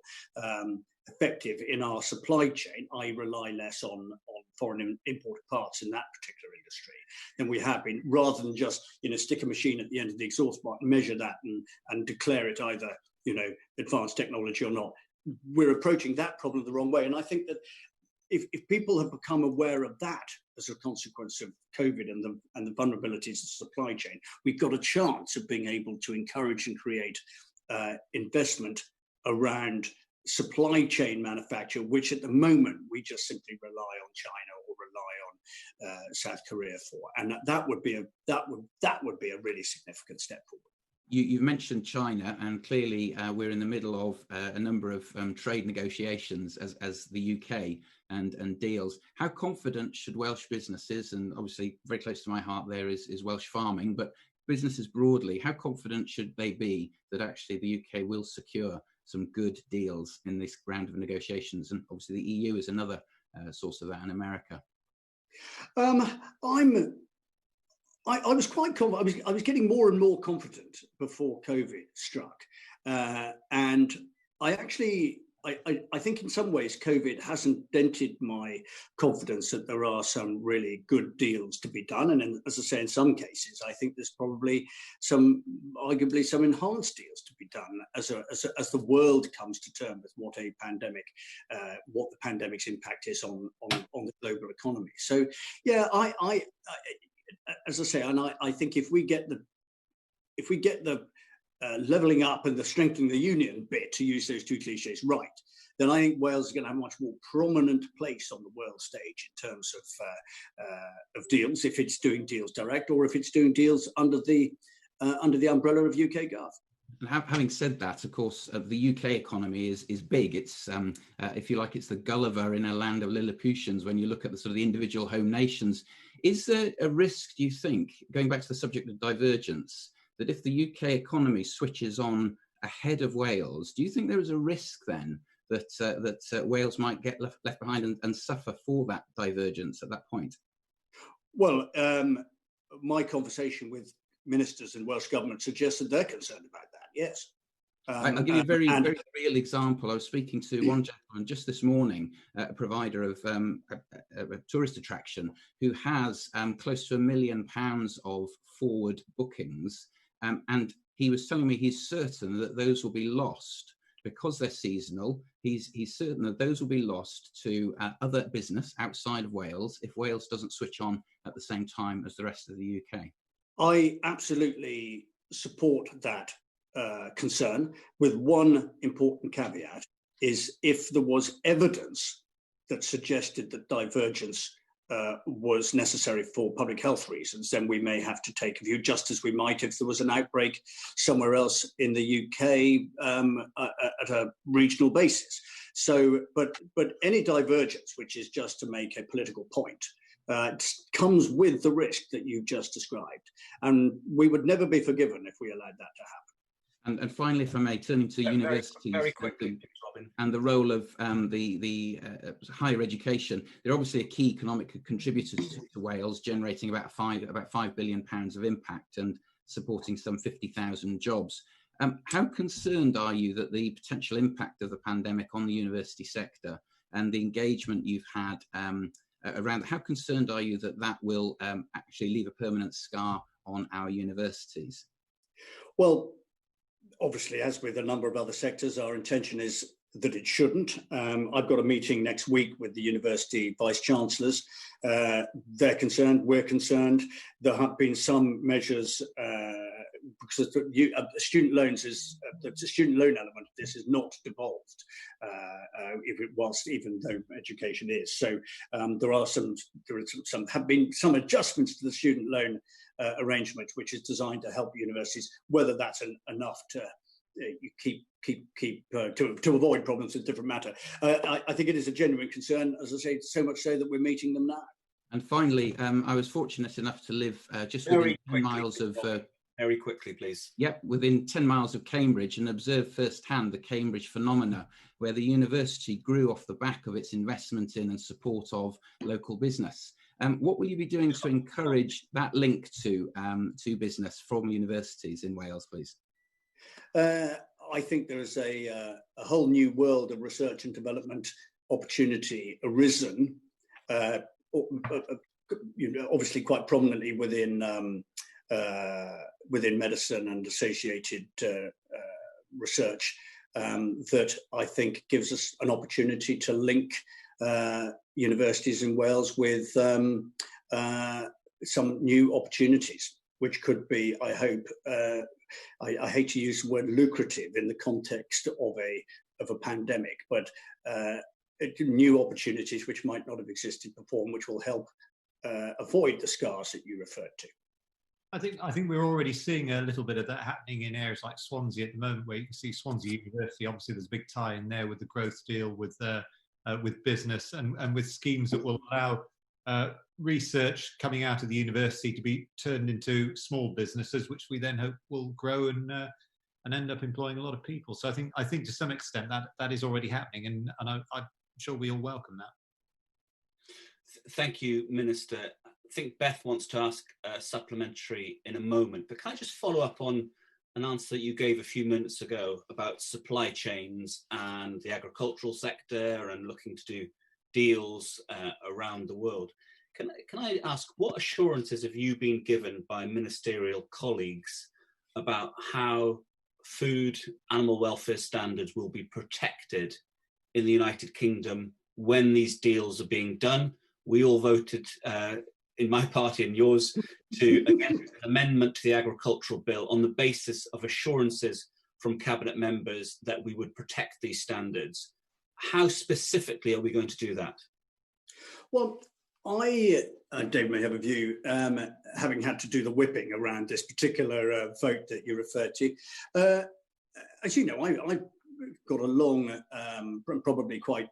effective in our supply chain, i.e. rely less on foreign imported parts in that particular industry than we have been, rather than just stick a machine at the end of the exhaust pipe, measure that and declare it either advanced technology or not. We're approaching that problem the wrong way. And I think that if people have become aware of that as a consequence of COVID and the vulnerabilities of the supply chain, we've got a chance of being able to encourage and create investment around supply chain manufacture, which at the moment we just simply rely on China or rely on South Korea for, and that would be a really significant step forward. You've mentioned China, and clearly we're in the middle of a number of trade negotiations as the UK and deals. How confident should Welsh businesses, and obviously very close to my heart there is Welsh farming, but businesses broadly, how confident should they be that actually the UK will secure some good deals in this round of negotiations? And obviously the EU is another source of that, in America. I was quite confident. I was getting more and more confident before COVID struck, and I think in some ways COVID hasn't dented my confidence that there are some really good deals to be done. And as I say, in some cases, I think there's probably arguably some enhanced deals to be done as the world comes to terms with what the pandemic's impact is on the global economy. So yeah, as I say, and I think if we get the levelling up and the strengthening the union bit, to use those two cliches, right, then I think Wales is going to have a much more prominent place on the world stage in terms of deals, if it's doing deals direct or if it's doing deals under the umbrella of UK Gov. Having said that, of course, the UK economy is big. It's, if you like, it's the Gulliver in a land of Lilliputians when you look at the sort of the individual home nations. Is there a risk, do you think, going back to the subject of divergence, that if the UK economy switches on ahead of Wales, do you think there is a risk then that Wales might get left behind and suffer for that divergence at that point? Well, my conversation with ministers in Welsh Government suggests that they're concerned about that, yes. I'll give you a very real example. I was speaking to one gentleman just this morning, a provider of a tourist attraction, who has close to £1 million of forward bookings. And he was telling me he's certain that those will be lost because they're seasonal. He's certain that those will be lost to other business outside of Wales if Wales doesn't switch on at the same time as the rest of the UK. I absolutely support that concern, with one important caveat: is if there was evidence that suggested that divergence was necessary for public health reasons, then we may have to take a view, just as we might if there was an outbreak somewhere else in the UK at a regional basis. So, but any divergence, which is just to make a political point, comes with the risk that you've just described. And we would never be forgiven if we allowed that to happen. And finally, if I may, turning to universities very quickly, Robin, and the role of the higher education, they're obviously a key economic contributor to Wales, generating about £5 billion of impact and supporting some 50,000 jobs. How concerned are you that the potential impact of the pandemic on the university sector and the engagement you've had around, how concerned are you that that will actually leave a permanent scar on our universities? Well, obviously, as with a number of other sectors, our intention is that it shouldn't. I've got a meeting next week with the university vice-chancellors. They're concerned, we're concerned. There have been some measures, because the student loans the student loan element of this is not devolved, even though education is. So there have been some adjustments to the student loan arrangement, which is designed to help universities. Whether that's enough to to avoid problems is a different matter. I think it is a genuine concern, as I say, so much so that we're meeting them now. And finally, I was fortunate enough to live just within 10 miles of... very quickly, please. Yep, within 10 miles of Cambridge, and observe firsthand the Cambridge phenomena, where the university grew off the back of its investment in and support of local business. What will you be doing to encourage that link to business from universities in Wales, please? I think there is a whole new world of research and development opportunity arisen, obviously quite prominently within medicine and associated research, that I think gives us an opportunity to link universities in Wales with some new opportunities, which could be, I hope, I hate to use the word lucrative in the context of a pandemic, but new opportunities which might not have existed before, and which will help avoid the scars that you referred to. I think we're already seeing a little bit of that happening in areas like Swansea at the moment, where you can see Swansea University. Obviously, there's a big tie in there with the growth deal with business and with schemes that will allow research coming out of the university to be turned into small businesses, which we then hope will grow and end up employing a lot of people. So I think to some extent that is already happening, and I'm sure we all welcome that. Thank you, Minister. I think Beth wants to ask a supplementary in a moment, but can I just follow up on an answer that you gave a few minutes ago about supply chains and the agricultural sector and looking to do deals around the world? Can I ask, what assurances have you been given by ministerial colleagues about how food, animal welfare standards will be protected in the United Kingdom when these deals are being done? We all voted in my party and yours against an amendment to the agricultural bill on the basis of assurances from cabinet members that we would protect these standards. How specifically are we going to do that? Well, Dave may have a view, having had to do the whipping around this particular vote that you referred to. As you know, I've got a long, probably quite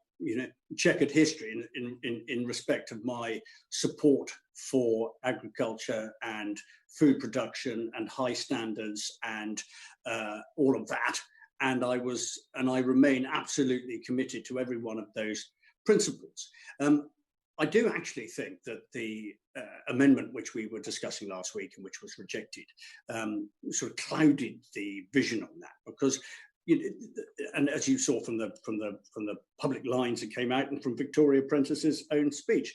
checkered history in respect of my support for agriculture and food production and high standards and all of that. And I remain absolutely committed to every one of those principles. I do actually think that the amendment which we were discussing last week and which was rejected sort of clouded the vision on that, because and as you saw from the public lines that came out and from Victoria Prentice's own speech,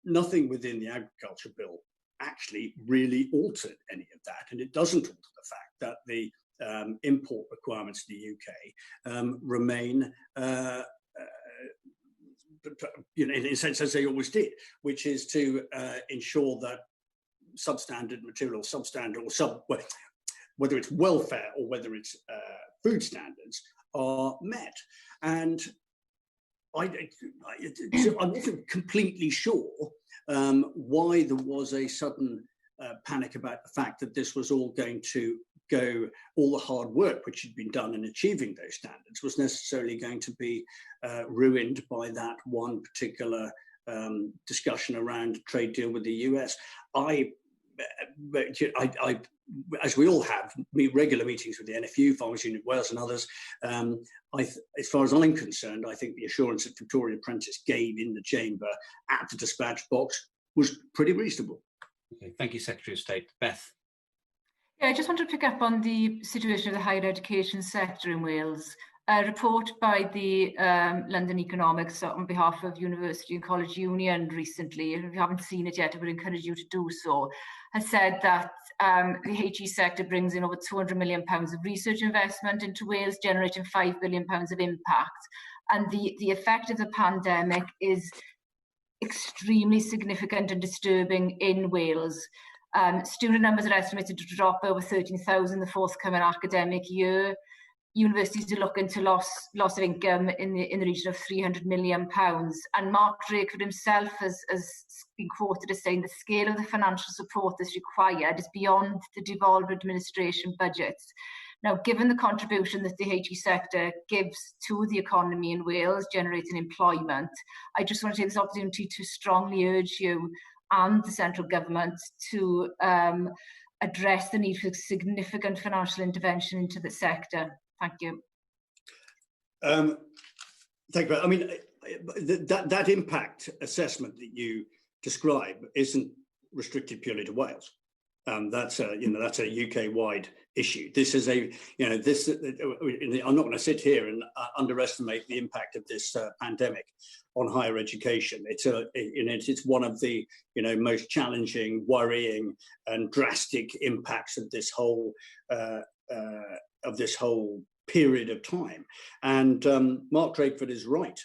nothing within the agriculture bill actually really altered any of that, and it doesn't alter the fact that the import requirements in the UK remain. In a sense, as they always did, which is to ensure that substandard material, substandard, or whether it's welfare or whether it's food standards are met. And I wasn't completely sure why there was a sudden panic about the fact that this was all going to go, all the hard work which had been done in achieving those standards was necessarily going to be ruined by that one particular discussion around a trade deal with the US. I, as we all have, regular meetings with the NFU, Farmers Union of Wales and others, as far as I'm concerned, I think the assurance that Victoria Prentice gave in the chamber at the dispatch box was pretty reasonable. Okay, thank you, Secretary of State. Beth. Yeah, I just want to pick up on the situation of the higher education sector in Wales. A report by the London Economics on behalf of University and College Union recently, and if you haven't seen it yet, I would encourage you to do so, has said that the HE sector brings in over £200 million of research investment into Wales, generating £5 billion of impact. And the effect of the pandemic is extremely significant and disturbing in Wales. Student numbers are estimated to drop over 13,000 the forthcoming academic year. Universities are looking to loss of income in the region of £300 million. And Mark Drakeford himself has been quoted as saying the scale of the financial support that's required is beyond the devolved administration budgets. Now, given the contribution that the HE sector gives to the economy in Wales, generating employment, I just want to take this opportunity to strongly urge you and the central government to address the need for significant financial intervention into the sector. Thank you. Thank you. I mean, that impact assessment that you describe isn't restricted purely to Wales. That's a UK-wide issue. This is I'm not going to sit here and underestimate the impact of this pandemic on higher education. It's one of the most challenging, worrying, and drastic impacts of this whole period of time. And Mark Drakeford is right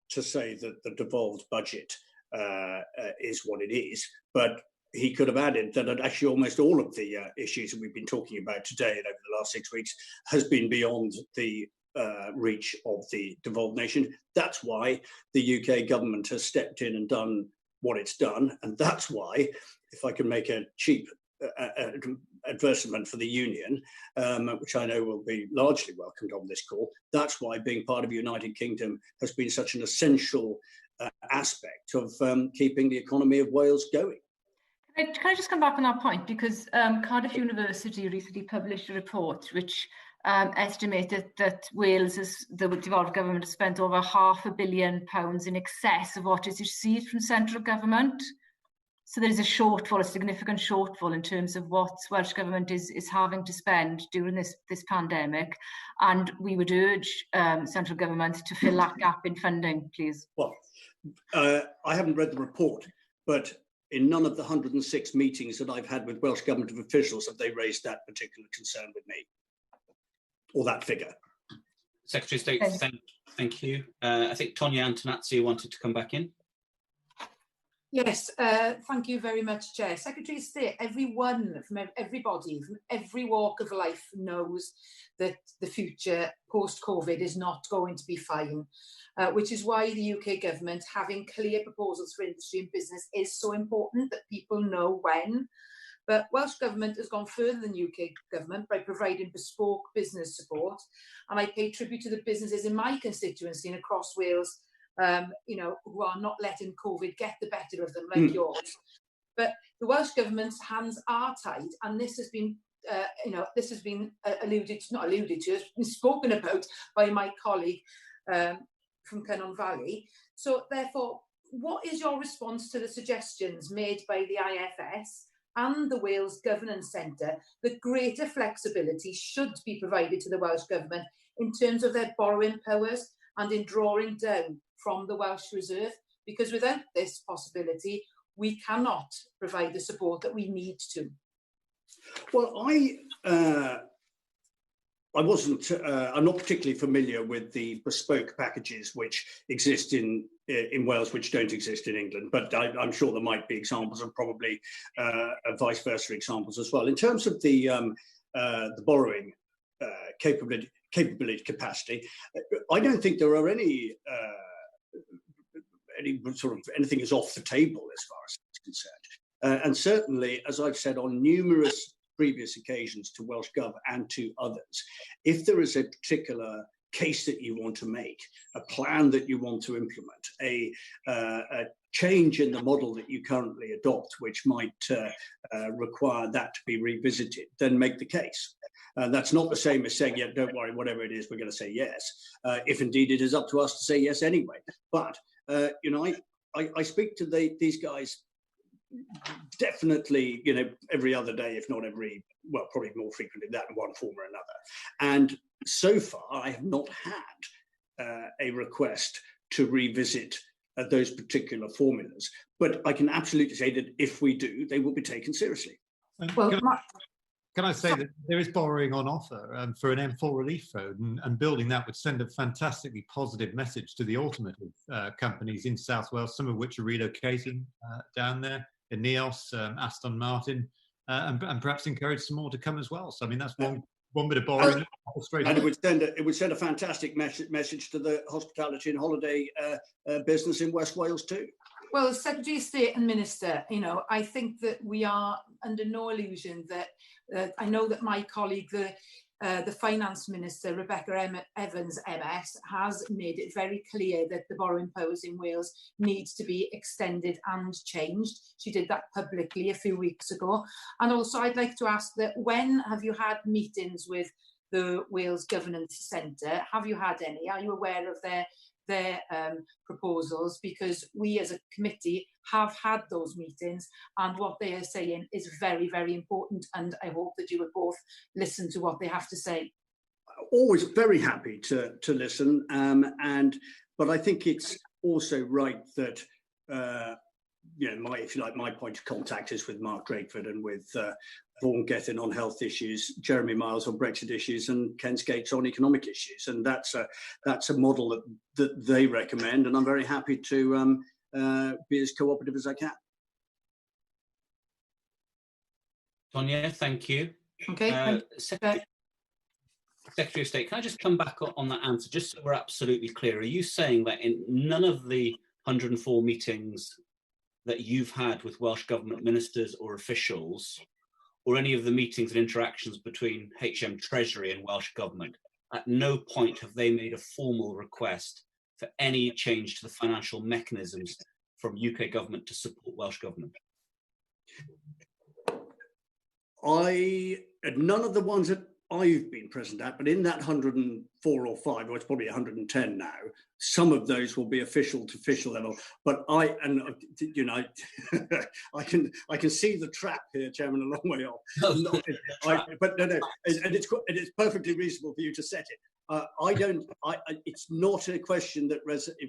to say that the devolved budget is what it is, but he could have added that actually almost all of the issues that we've been talking about today and over the last 6 weeks has been beyond the reach of the devolved nation. That's why the UK government has stepped in and done what it's done. And that's why, if I can make a cheap advertisement for the union, which I know will be largely welcomed on this call, that's why being part of the United Kingdom has been such an essential aspect of keeping the economy of Wales going. Can I just come back on that point? Because Cardiff University recently published a report which estimated that Wales, the devolved government, has spent over £500 million in excess of what is received from central government. So there is a significant shortfall in terms of what Welsh Government is having to spend during this pandemic. And we would urge central government to fill that gap in funding, please. Well, I haven't read the report, but in none of the 106 meetings that I've had with Welsh Government officials have they raised that particular concern with me, or that figure. Secretary of State, thank you. I think Tonya Antonazzi wanted to come back in. Yes, thank you very much, Chair. Secretary of State, everybody from every walk of life knows that the future post-COVID is not going to be fine, which is why the UK government having clear proposals for industry and business is so important, that people know when. But Welsh Government has gone further than UK Government by providing bespoke business support. And I pay tribute to the businesses in my constituency and across Wales who are not letting COVID get the better of them, like yours. But the Welsh Government's hands are tied, and this has been, it's been spoken about by my colleague from Cynon Valley. So therefore, what is your response to the suggestions made by the IFS and the Wales Governance Centre that greater flexibility should be provided to the Welsh Government in terms of their borrowing powers and in drawing down from the Welsh Reserve? Because without this possibility, we cannot provide the support that we need to. Well, I'm not particularly familiar with the bespoke packages which exist in Wales, which don't exist in England, but I'm sure there might be examples, and probably vice versa examples as well. In terms of the borrowing capability capacity, I don't think there are any sort of anything is off the table as far as it's concerned. And certainly, as I've said on numerous previous occasions to Welsh Gov and to others, if there is a particular case that you want to make, a plan that you want to implement, a change in the model that you currently adopt, which might require that to be revisited, then make the case. That's not the same as saying, yeah, don't worry, whatever it is, we're going to say yes, if indeed it is up to us to say yes anyway. But, you know, I speak to these guys definitely, you know, every other day, if not every, well, probably more frequently than that in one form or another. And so far, I have not had a request to revisit those particular formulas. But I can absolutely say that if we do, they will be taken seriously. Well, can I say that there is borrowing on offer for an M4 relief fund, and building that would send a fantastically positive message to the automotive companies in South Wales, some of which are relocating down there, Ineos, Aston Martin, and perhaps encourage some more to come as well. So I mean, that's one bit of borrowing. And it would send a fantastic message to the hospitality and holiday business in West Wales too. Well, Secretary of State and Minister, you know, I think that we are under no illusion that I know that my colleague, the Finance Minister, Rebecca Evans, MS, has made it very clear that the borrowing powers in Wales needs to be extended and changed. She did that publicly a few weeks ago. And also I'd like to ask that when have you had meetings with the Wales Governance Centre? Have you had any? Are you aware of their proposals? Because we as a committee have had those meetings, and what they are saying is very, very important, and I hope that you will both listen to what they have to say. Always very happy to listen, but I think it's also right that you know, if you like, my point of contact is with Mark Drakeford and with Vaughan Gethin on health issues, Jeremy Miles on Brexit issues, and Ken Skates on economic issues, and that's a model that they recommend, and I'm very happy to be as cooperative as I can. Tonya, thank you. Okay. Secretary of State, can I just come back on that answer, just so we're absolutely clear? Are you saying that in none of the 104 meetings that you've had with Welsh Government ministers or officials, or any of the meetings and interactions between HM Treasury and Welsh Government, at no point have they made a formal request for any change to the financial mechanisms from UK Government to support Welsh Government? None of the ones that I've been present at, but in that 104 or 5, or it's probably 110 now, some of those will be official to official level. But you know, I can see the trap here, Chairman, a long way off. But no, and it's perfectly reasonable for you to set it. It's not a question that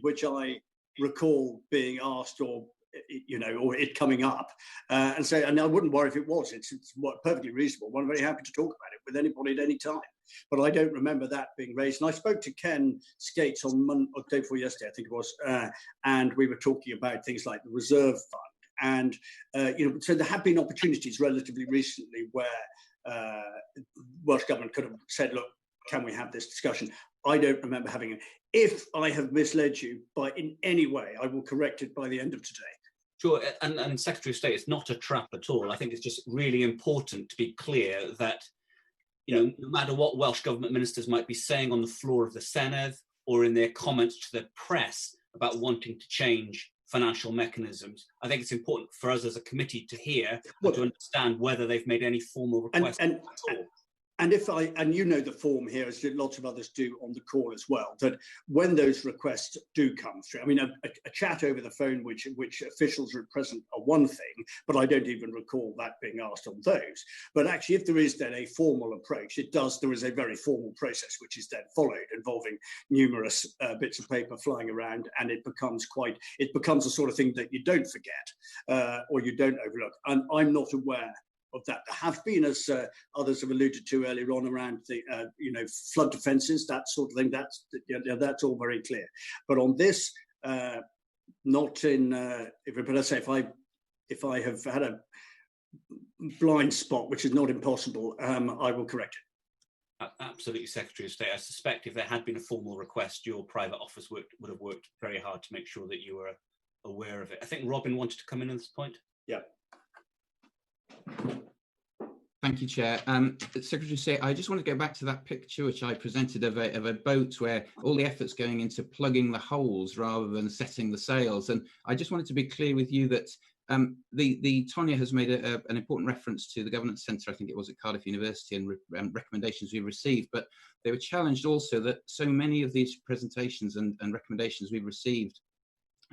which I recall being asked, or you know, or it coming up, and I wouldn't worry if it was. It's perfectly reasonable. I'm very happy to talk about it with anybody at any time. But I don't remember that being raised. And I spoke to Ken Skates on Monday, or day before yesterday, I think it was, and we were talking about things like the Reserve Fund, and you know, so there have been opportunities relatively recently where Welsh Government could have said, look, can we have this discussion? I don't remember having it. If I have misled you in any way, I will correct it by the end of today. Sure, and Secretary of State, it's not a trap at all. I think it's just really important to be clear that, you know, no matter what Welsh Government ministers might be saying on the floor of the Senedd or in their comments to the press about wanting to change financial mechanisms, I think it's important for us as a committee to hear and to understand whether they've made any formal request at all. And you know the form here, as lots of others do on the call as well, that when those requests do come through, I mean, a chat over the phone, which officials are at present, are one thing, but I don't even recall that being asked on those. But actually, if there is then a formal approach, there is a very formal process which is then followed, involving numerous bits of paper flying around, and it becomes the sort of thing that you don't forget or you don't overlook. And I'm not aware of that. There have been, as others have alluded to earlier on, around the flood defences, that sort of thing. That's all very clear. But on this, not in. But I say, if I have had a blind spot, which is not impossible, I will correct it. Absolutely, Secretary of State. I suspect if there had been a formal request, your private office would have worked very hard to make sure that you were aware of it. I think Robin wanted to come in at this point. Yeah. Thank you, Chair. Secretary of State, I just want to go back to that picture which I presented of a boat where all the effort's going into plugging the holes rather than setting the sails. And I just wanted to be clear with you that Tonya has made an important reference to the Governance Centre, I think it was at Cardiff University, and recommendations we received. But they were challenged also that so many of these presentations and recommendations we've received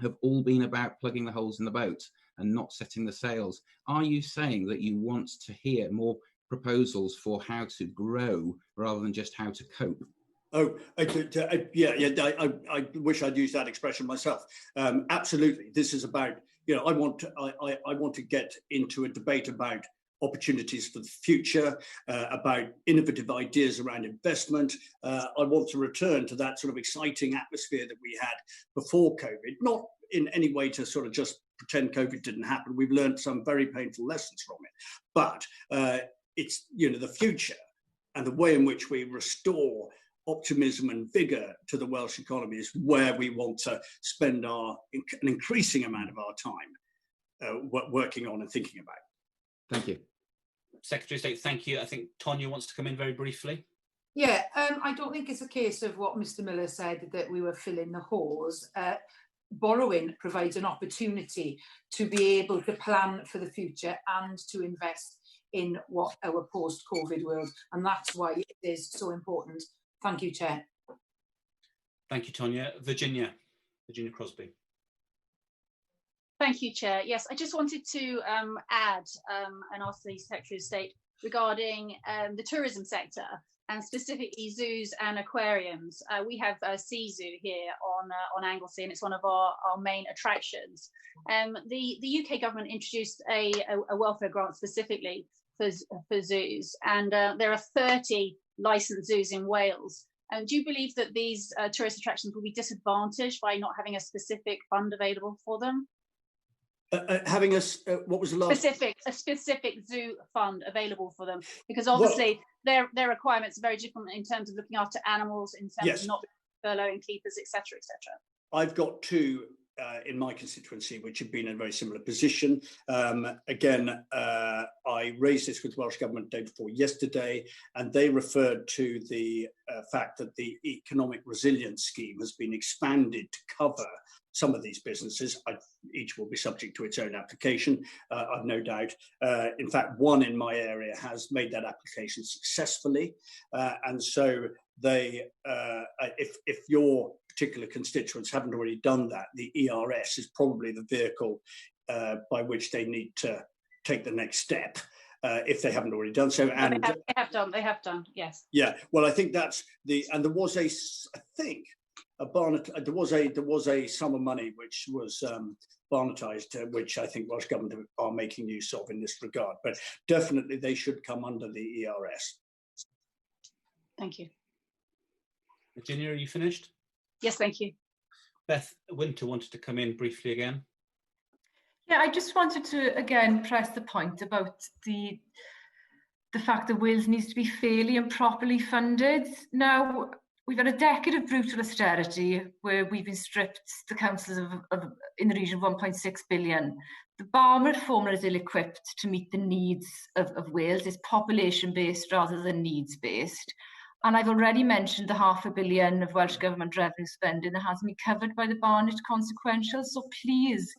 have all been about plugging the holes in the boat and not setting the sails. Are you saying that you want to hear more proposals for how to grow rather than just how to cope? Oh, yeah. I wish I'd used that expression myself. Absolutely, this is about. I want to get into a debate about opportunities for the future, about innovative ideas around investment. I want to return to that sort of exciting atmosphere that we had before COVID, not in any way to sort of just pretend COVID didn't happen. We've learned some very painful lessons from it, but it's the future and the way in which we restore optimism and vigour to the Welsh economy is where we want to spend an increasing amount of our time working on and thinking about. Thank you. Secretary of State, thank you. I think Tonya wants to come in very briefly. Yeah, I don't think it's a case of what Mr. Miller said, that we were filling the holes. Borrowing provides an opportunity to be able to plan for the future and to invest in what our post-COVID world, and that's why it is so important. Thank you, Chair. Thank you, Tonya. Virginia Crosby. Thank you, Chair. Yes, I just wanted to add and ask the Secretary of State regarding the tourism sector, and specifically zoos and aquariums. We have a sea zoo here on Anglesey, and it's one of our main attractions. The UK government introduced a welfare grant specifically for zoos, and there are 30 licensed zoos in Wales. Do you believe that these tourist attractions will be disadvantaged by not having a specific fund available for them? Having what was the last? A specific zoo fund available for them, because obviously their requirements are very different in terms of looking after animals, in terms of not furloughing keepers, etc., etc. I've got two in my constituency which have been in a very similar position. Again, I raised this with the Welsh Government day before yesterday, and they referred to the fact that the Economic Resilience Scheme has been expanded to cover some of these businesses. Each will be subject to its own application, I've no doubt. In fact, one in my area has made that application successfully. And so they, if your particular constituents haven't already done that, the ERS is probably the vehicle by which they need to take the next step. If they haven't already done so. And they have done, yes. Yeah, well, I think that's and there was there was a sum of money which was Barnetised, which I think Welsh Government are making use of in this regard. But definitely they should come under the ERS. Thank you. Virginia, are you finished? Yes, thank you. Beth Winter wanted to come in briefly again. Yeah, I just wanted to again press the point about the fact that Wales needs to be fairly and properly funded. Now, we've had a decade of brutal austerity where we've been stripped the councils of in the region of 1.6 billion. The Barnett formula is ill-equipped to meet the needs of Wales. It's population-based rather than needs-based. And I've already mentioned the £500 million of Welsh Government revenue spending that hasn't been covered by the Barnett consequential. So please,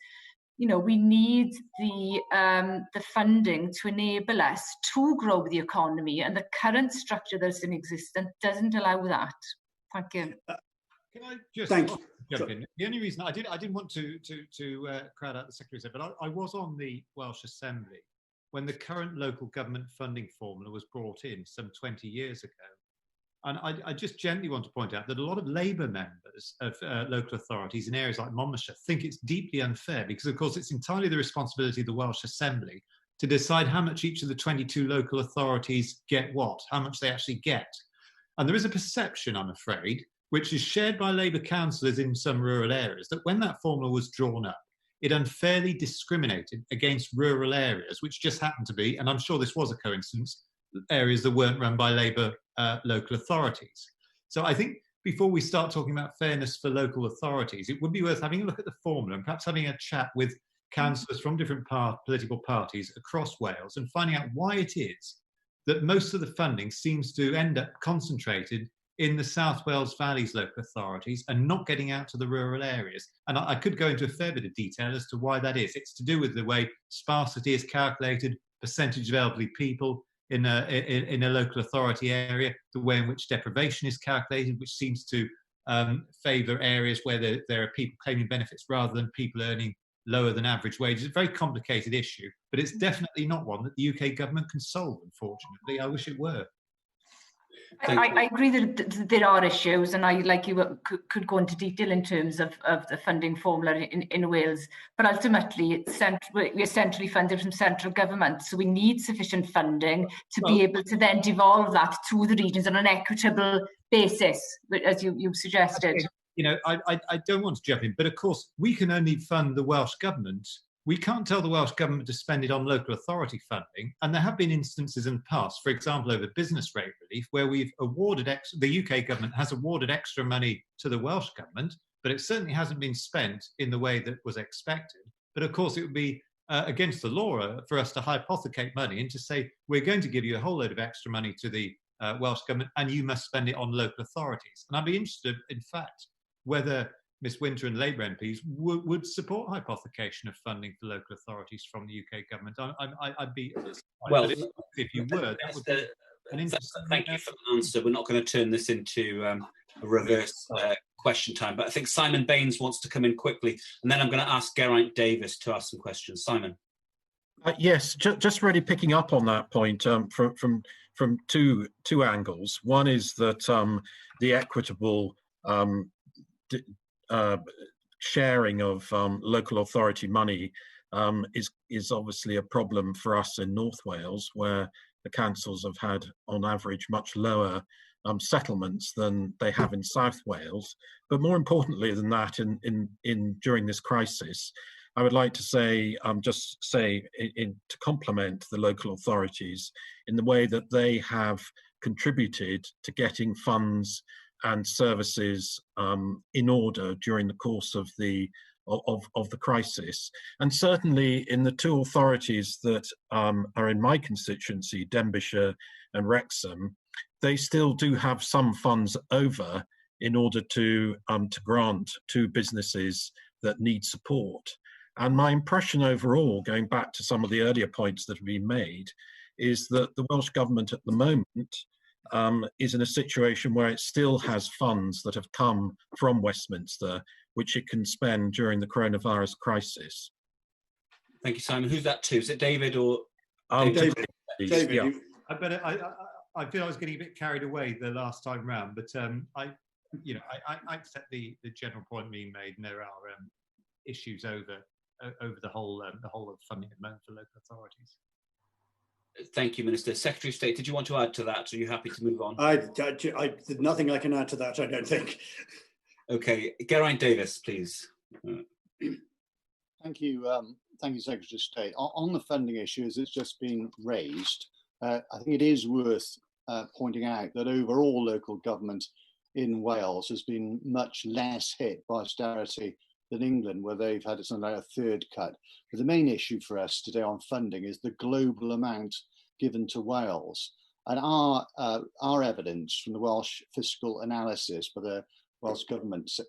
we need the funding to enable us to grow the economy, and the current structure that's in existence doesn't allow that. Thank you. Can I just jump in? The only reason I didn't want to crowd out the Secretary said, but I was on the Welsh Assembly when the current local government funding formula was brought in some 20 years ago. And I just gently want to point out that a lot of Labour members of local authorities in areas like Monmouthshire think it's deeply unfair because, of course, it's entirely the responsibility of the Welsh Assembly to decide how much each of the 22 local authorities get what, how much they actually get. And there is a perception, I'm afraid, which is shared by Labour councillors in some rural areas, that when that formula was drawn up, it unfairly discriminated against rural areas, which just happened to be, and I'm sure this was a coincidence, areas that weren't run by Labour local authorities. So I think before we start talking about fairness for local authorities, it would be worth having a look at the formula and perhaps having a chat with councillors from different political parties across Wales and finding out why it is that most of the funding seems to end up concentrated in the South Wales Valleys local authorities and not getting out to the rural areas. And I could go into a fair bit of detail as to why that is. It's to do with the way sparsity is calculated, percentage of elderly people in a local authority area, the way in which deprivation is calculated, which seems to favour areas where there are people claiming benefits rather than people earning lower than average wages. It's a very complicated issue, but it's definitely not one that the UK government can solve, unfortunately. I wish it were. I agree that there are issues, and I, like you, could go into detail in terms of the funding formula in Wales, but ultimately we're centrally funded from central government, so we need sufficient funding to be able to then devolve that to the regions on an equitable basis, as you suggested. I don't want to jump in, but of course we can only fund the Welsh government. We can't tell the Welsh government to spend it on local authority funding. And there have been instances in the past, for example, over business rate relief, where we've awarded the UK government has awarded extra money to the Welsh government, but it certainly hasn't been spent in the way that was expected. But of course, it would be against the law for us to hypothecate money and to say, we're going to give you a whole load of extra money to the Welsh government and you must spend it on local authorities. And I'd be interested, in fact, whether Ms Winter and Labour MPs would support hypothecation of funding for local authorities from the UK government. I'd be well if you were. That would be an interesting. Thank you for the answer. We're not going to turn this into a reverse question time, but I think Simon Baines wants to come in quickly, and then I'm going to ask Geraint Davies to ask some questions. Simon. Yes, just really picking up on that point from two angles. One is that the equitable sharing of local authority money is obviously a problem for us in North Wales, where the councils have had, on average, much lower settlements than they have in South Wales. But more importantly than that, during this crisis, I would like to say, to compliment the local authorities in the way that they have contributed to getting funds and services in order during the course of the crisis. And certainly in the two authorities that are in my constituency, Denbighshire and Wrexham, they still do have some funds over in order to grant to businesses that need support. And my impression overall, going back to some of the earlier points that have been made, is that the Welsh Government at the moment is in a situation where it still has funds that have come from Westminster, which it can spend during the coronavirus crisis. Thank you, Simon. Who's that to? Is it David or David? David. Yeah. I feel I was getting a bit carried away the last time round, but I accept the general point being made, and there are issues over the whole of funding at the moment for local authorities. Thank you, Minister. Secretary of State, did you want to add to that? Are you happy to move on? There's nothing I can add to that, I don't think. Okay, Geraint Davies, please. Thank you, Secretary of State. On the funding issue, as it's just been raised, I think it is worth pointing out that overall local government in Wales has been much less hit by austerity than England, where they've had something like a third cut. But the main issue for us today on funding is the global amount given to Wales. And our evidence from the Welsh Fiscal Analysis by the Welsh Governance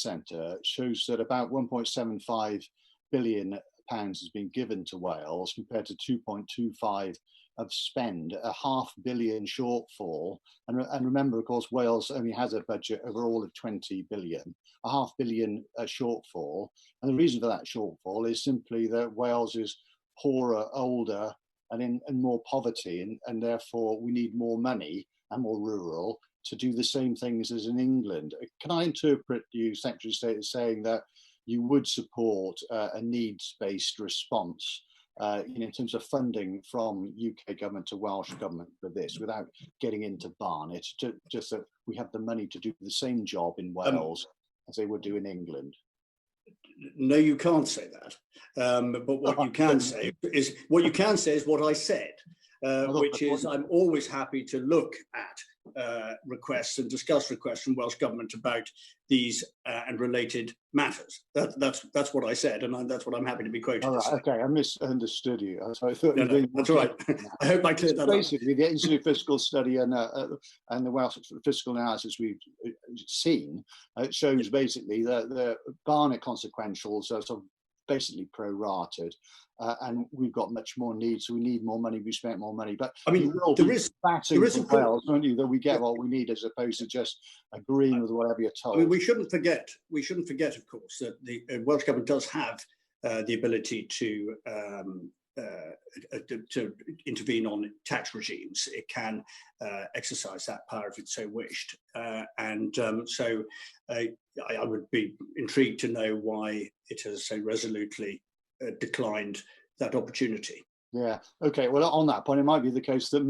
Centre shows that about £1.75 billion pounds has been given to Wales compared to 2.25 of spend, a £500 million shortfall. And remember, of course, Wales only has a budget overall of 20 billion, a £500 million shortfall. And the reason for that shortfall is simply that Wales is poorer, older, and in more poverty, and therefore we need more money and more rural to do the same things as in England. Can I interpret you, Secretary of State, as saying that you would support a needs-based response in terms of funding from UK government to Welsh government for this, without getting into Barnet, just that we have the money to do the same job in Wales as they would do in England? No, you can't say that. But what you can say is what I said, which is I'm always happy to look at requests and discuss requests from Welsh government about these and related matters. That's what I said, and that's what I'm happy to be quoted. All right, okay, I misunderstood you. So I thought that's all right. I hope I cleared that up. Basically, the Institute Fiscal study and the Welsh fiscal analysis we've seen shows basically that the Barnet consequentials are sort of basically prorated, and we've got much more need, so we need more money, we spent more money. But I mean, there is Wales, don't you, that we get what we need as opposed to just agreeing with whatever you're told. I mean, we shouldn't forget, of course, that the Welsh government does have the ability to intervene on tax regimes. It can exercise that power if it so wished, so I would be intrigued to know why it has so resolutely declined that opportunity. Yeah. Okay. Well, on that point, it might be the case that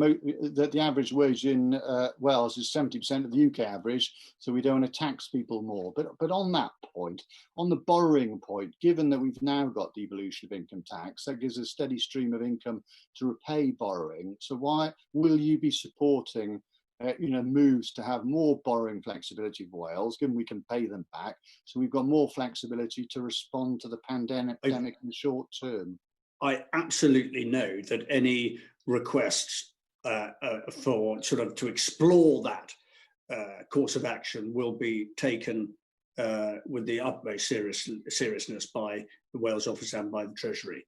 that the average wage in Wales is 70% of the UK average, so we don't want to tax people more. But on that point, on the borrowing point, given that we've now got devolution of income tax, that gives a steady stream of income to repay borrowing. So why will you be supporting moves to have more borrowing flexibility for Wales, given we can pay them back, so we've got more flexibility to respond to the pandemic in the short term? I absolutely know that any requests for sort of to explore that course of action will be taken with the utmost seriousness by the Wales Office and by the Treasury.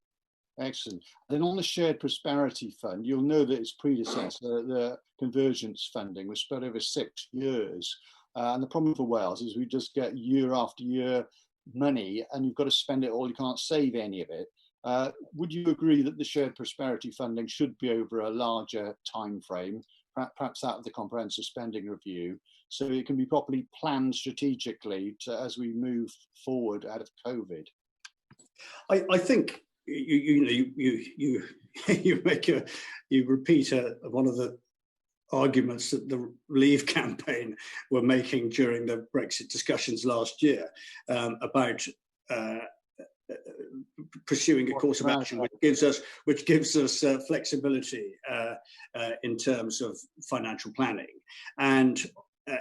Excellent. Then on the Shared Prosperity Fund, you'll know that its predecessor, the Convergence funding, was spread over 6 years. And the problem for Wales is we just get year after year money, and you've got to spend it all. You can't save any of it. Would you agree that the Shared Prosperity funding should be over a larger time frame, perhaps out of the Comprehensive Spending Review, so it can be properly planned strategically as we move forward out of COVID? I think you repeat one of the arguments that the Leave campaign were making during the Brexit discussions last year about pursuing a course of action which gives us flexibility in terms of financial planning. And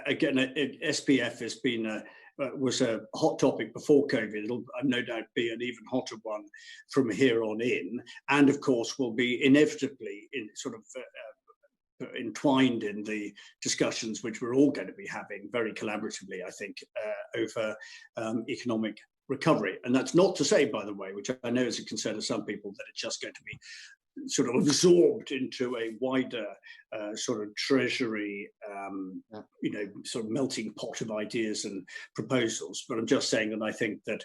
again, SPF has been was a hot topic before COVID. It'll no doubt be an even hotter one from here on in, and of course will be inevitably entwined in the discussions which we're all going to be having very collaboratively, I think, over economic recovery. And that's not to say, by the way, which I know is a concern of some people, that it's just going to be sort of absorbed into a wider sort of treasury, sort of melting pot of ideas and proposals. But I'm just saying that I think that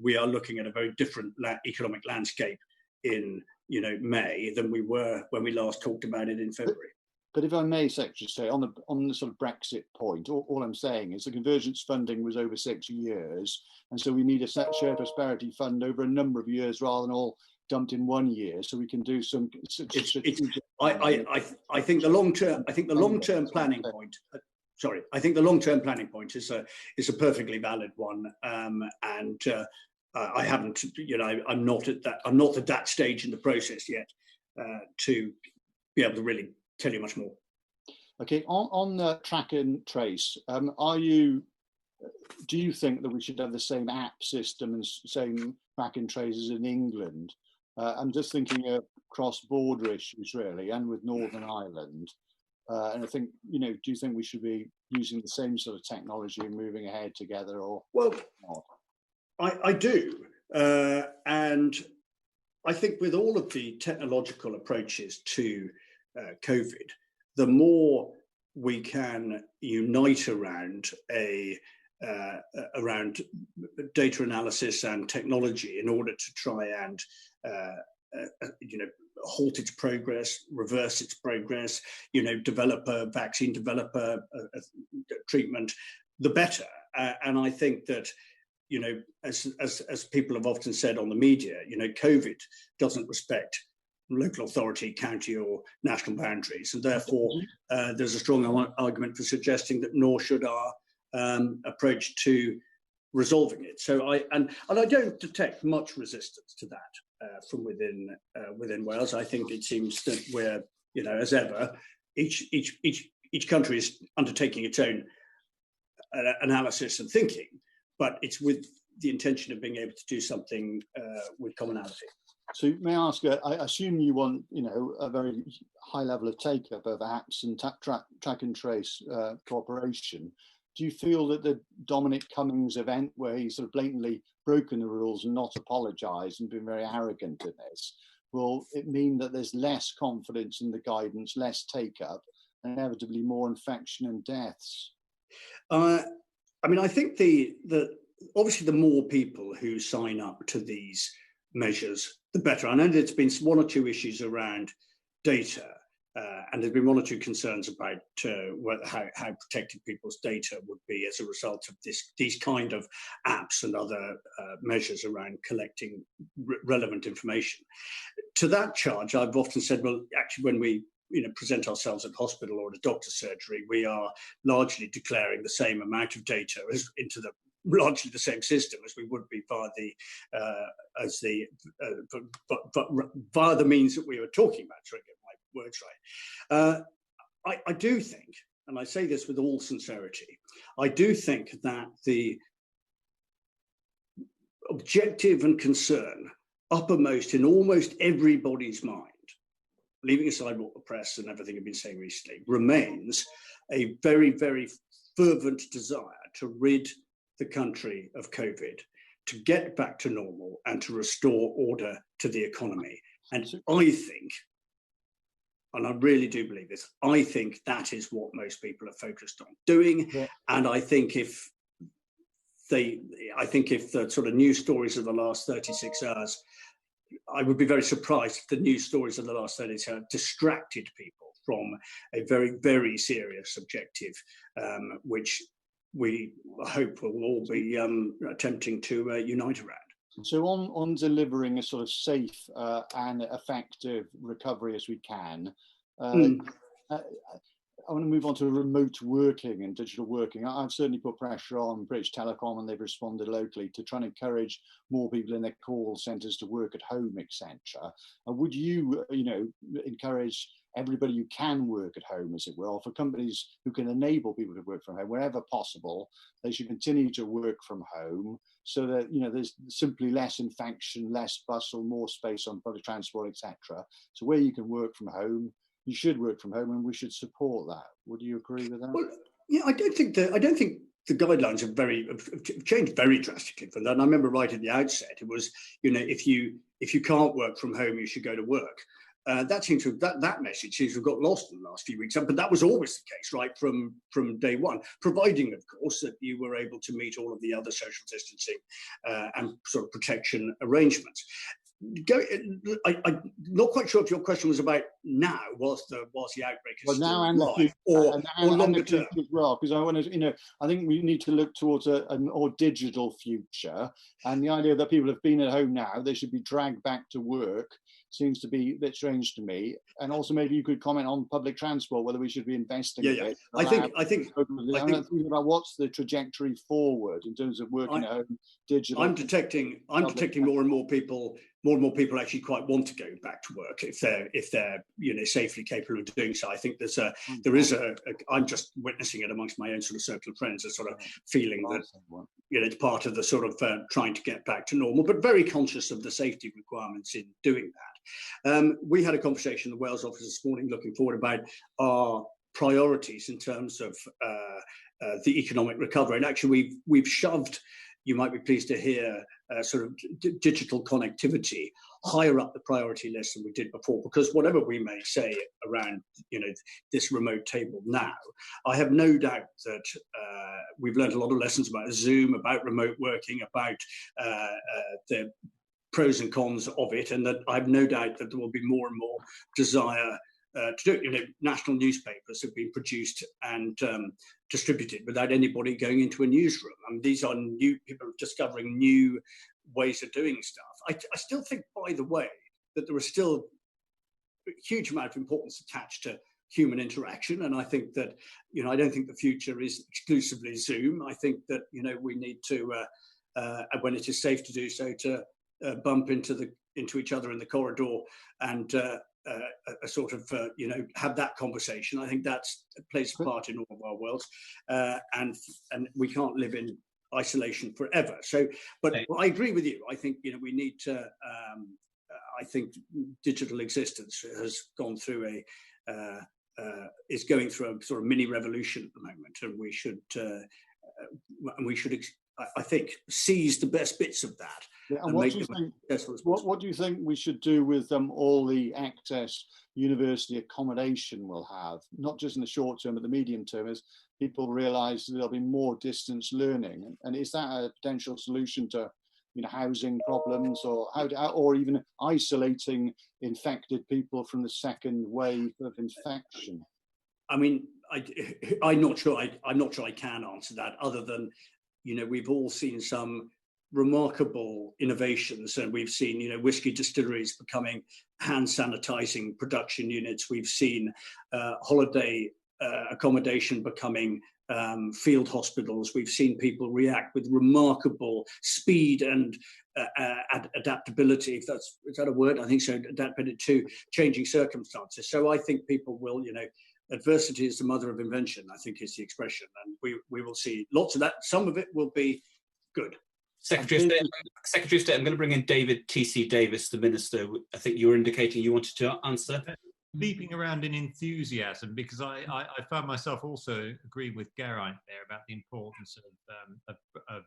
we are looking at a very different economic landscape in May than we were when we last talked about it in February. But if I may, Secretary of State, on the sort of Brexit point, all I'm saying is the convergence funding was over 6 years, and so we need a shared prosperity fund over a number of years rather than all dumped in 1 year, so we can do some. I think the long term. I think the long term planning point. I think the long term planning point is a perfectly valid one, and I haven't. I'm not at that stage in the process yet to be able to really tell you much more. Okay, on the track and trace, do you think that we should have the same app system and same track and trace as in England? I'm just thinking of cross-border issues really, and with Northern Ireland. And I think, do you think we should be using the same sort of technology and moving ahead together, or well, not? I do. And I think with all of the technological approaches to COVID, the more we can unite around around data analysis and technology in order to try and halt its progress, reverse its progress, develop a vaccine, develop a treatment, the better. And I think that, as people have often said on the media, COVID doesn't respect local authority, county or national boundaries. And therefore, there's a strong argument for suggesting that nor should our approach to resolving it. So I don't detect much resistance to that from within Wales. I think it seems that we're, as ever, each country is undertaking its own analysis and thinking, but it's with the intention of being able to do something with commonality. So may I ask, I assume you want, a very high level of take-up of apps and track and trace cooperation. Do you feel that the Dominic Cummings event, where he's sort of blatantly broken the rules and not apologised and been very arrogant in this, will it mean that there's less confidence in the guidance, less take-up, and inevitably more infection and deaths? I think obviously the more people who sign up to these measures, the better. I know there's been one or two issues around data, and there's been one or two concerns about how protected people's data would be as a result of these kind of apps and other measures around collecting relevant information. To that charge, I've often said, well, actually, when we present ourselves at hospital or at a doctor's surgery, we are largely declaring the same amount of data into largely the same system as we would be via the means that we were talking about, trying to get my words right. I do think, and I say this with all sincerity, I do think that the objective and concern uppermost in almost everybody's mind, leaving aside what the press and everything have been saying recently, remains a very, very fervent desire to rid the country of COVID, to get back to normal and to restore order to the economy. And I think, and I really do believe this, I think that is what most people are focused on doing. Yeah. And I think if the sort of news stories of the last 36 hours, I would be very surprised if the news stories of the last 36 hours distracted people from a very, very serious objective, which we hope will all be attempting to unite around. So on delivering a sort of safe and effective recovery as we can, I want to move on to remote working and digital working. I've certainly put pressure on British Telecom, and they've responded locally to try and encourage more people in their call centres to work at home, etc. Would you, encourage everybody who can work at home, as it were, or for companies who can enable people to work from home wherever possible, they should continue to work from home so that, there's simply less infection, less bustle, more space on public transport, etc. So where you can work from home, you should work from home, and we should support that. Would you agree with that? Well, yeah, I don't think the guidelines have changed very drastically from that. And I remember right at the outset, it was, if you can't work from home, you should go to work. That message seems to have got lost in the last few weeks, but that was always the case right from day one, providing, of course, that you were able to meet all of the other social distancing and sort of protection arrangements. I'm not quite sure if your question was about now, whilst the outbreak is now and live, or longer term as well, because I want to, I think we need to look towards a more digital future, and the idea that people have been at home now, they should be dragged back to work, seems to be a bit strange to me. And also, maybe you could comment on public transport, whether we should be investing in it. I think thinking about what's the trajectory forward in terms of working at home, digital. I'm detecting more and more people actually quite want to go back to work if they're safely capable of doing so. I think I'm just witnessing it amongst my own sort of circle of friends, a sort of feeling that it's part of the sort of trying to get back to normal, but very conscious of the safety requirements in doing that. We had a conversation in the Wales office this morning looking forward about our priorities in terms of the economic recovery, and actually we've shoved you might be pleased to hear sort of digital connectivity higher up the priority list than we did before, because whatever we may say around this remote table now, I have no doubt that we've learned a lot of lessons about Zoom, about remote working, about the pros and cons of it, and that I have no doubt that there will be more and more desire to do it. National newspapers have been produced and distributed without anybody going into a newsroom. I mean, these are new people discovering new ways of doing stuff. I still think, by the way, that there is still a huge amount of importance attached to human interaction, and I think that I don't think the future is exclusively Zoom. I think that we need to, when it is safe to do so, to bump into each other in the corridor and a sort of have that conversation. I think that plays a part in all of our worlds, and we can't live in isolation forever. So, but I agree with you. I think we need to. I think digital existence has gone through is going through a sort of mini revolution at the moment, and we should I think seize the best bits of that. Yeah, and what do you think we should do with all the access university accommodation we'll have, not just in the short term, but the medium term, as people realise there'll be more distance learning? And is that a potential solution to housing problems, or even isolating infected people from the second wave of infection? I mean, I'm not sure I can answer that, other than we've all seen some remarkable innovations, and we've seen whiskey distilleries becoming hand sanitizing production units. We've seen holiday accommodation becoming field hospitals. We've seen people react with remarkable speed and adaptability, if is that a word? I think so. Adaptability to changing circumstances. So I think people will, adversity is the mother of invention, I think is the expression, and we will see lots of that. Some of it will be good. Secretary of State, I'm going to bring in David T.C. Davies, the Minister. I think you were indicating you wanted to answer. Leaping around in enthusiasm, because I found myself also agreeing with Geraint there about the importance of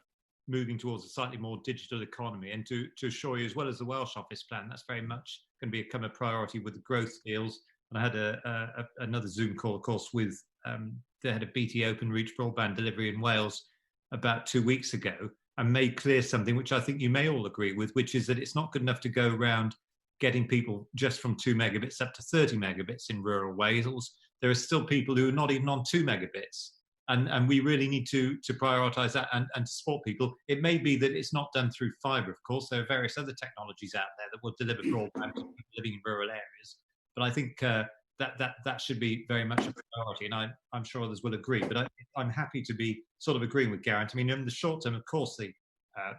moving towards a slightly more digital economy, and to assure you, as well as the Welsh Office plan, that's very much going to become a priority with the growth deals. And I had another Zoom call, of course, with the head of BT Openreach broadband delivery in Wales about 2 weeks ago, and made clear something which I think you may all agree with, which is that it's not good enough to go around getting people just from 2 megabits up to 30 megabits in rural Wales. There are still people who are not even on 2 megabits. And we really need to prioritise that and to support people. It may be that it's not done through fibre, of course. There are various other technologies out there that will deliver broadband to people living in rural areas. But I think that should be very much a priority, and I'm sure others will agree. But I'm happy to be sort of agreeing with Geraint. I mean, in the short term, of course,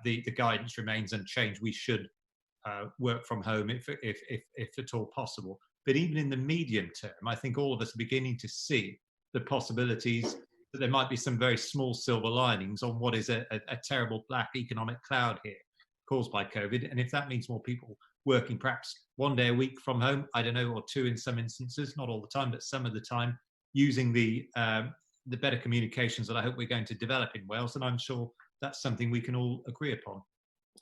the guidance remains unchanged. We should work from home if at all possible. But even in the medium term, I think all of us are beginning to see the possibilities that there might be some very small silver linings on what is a terrible black economic cloud here caused by COVID. And if that means more people working perhaps 1 day a week from home, I don't know, or 2 in some instances, not all the time, but some of the time, using the better communications that I hope we're going to develop in Wales, and I'm sure that's something we can all agree upon.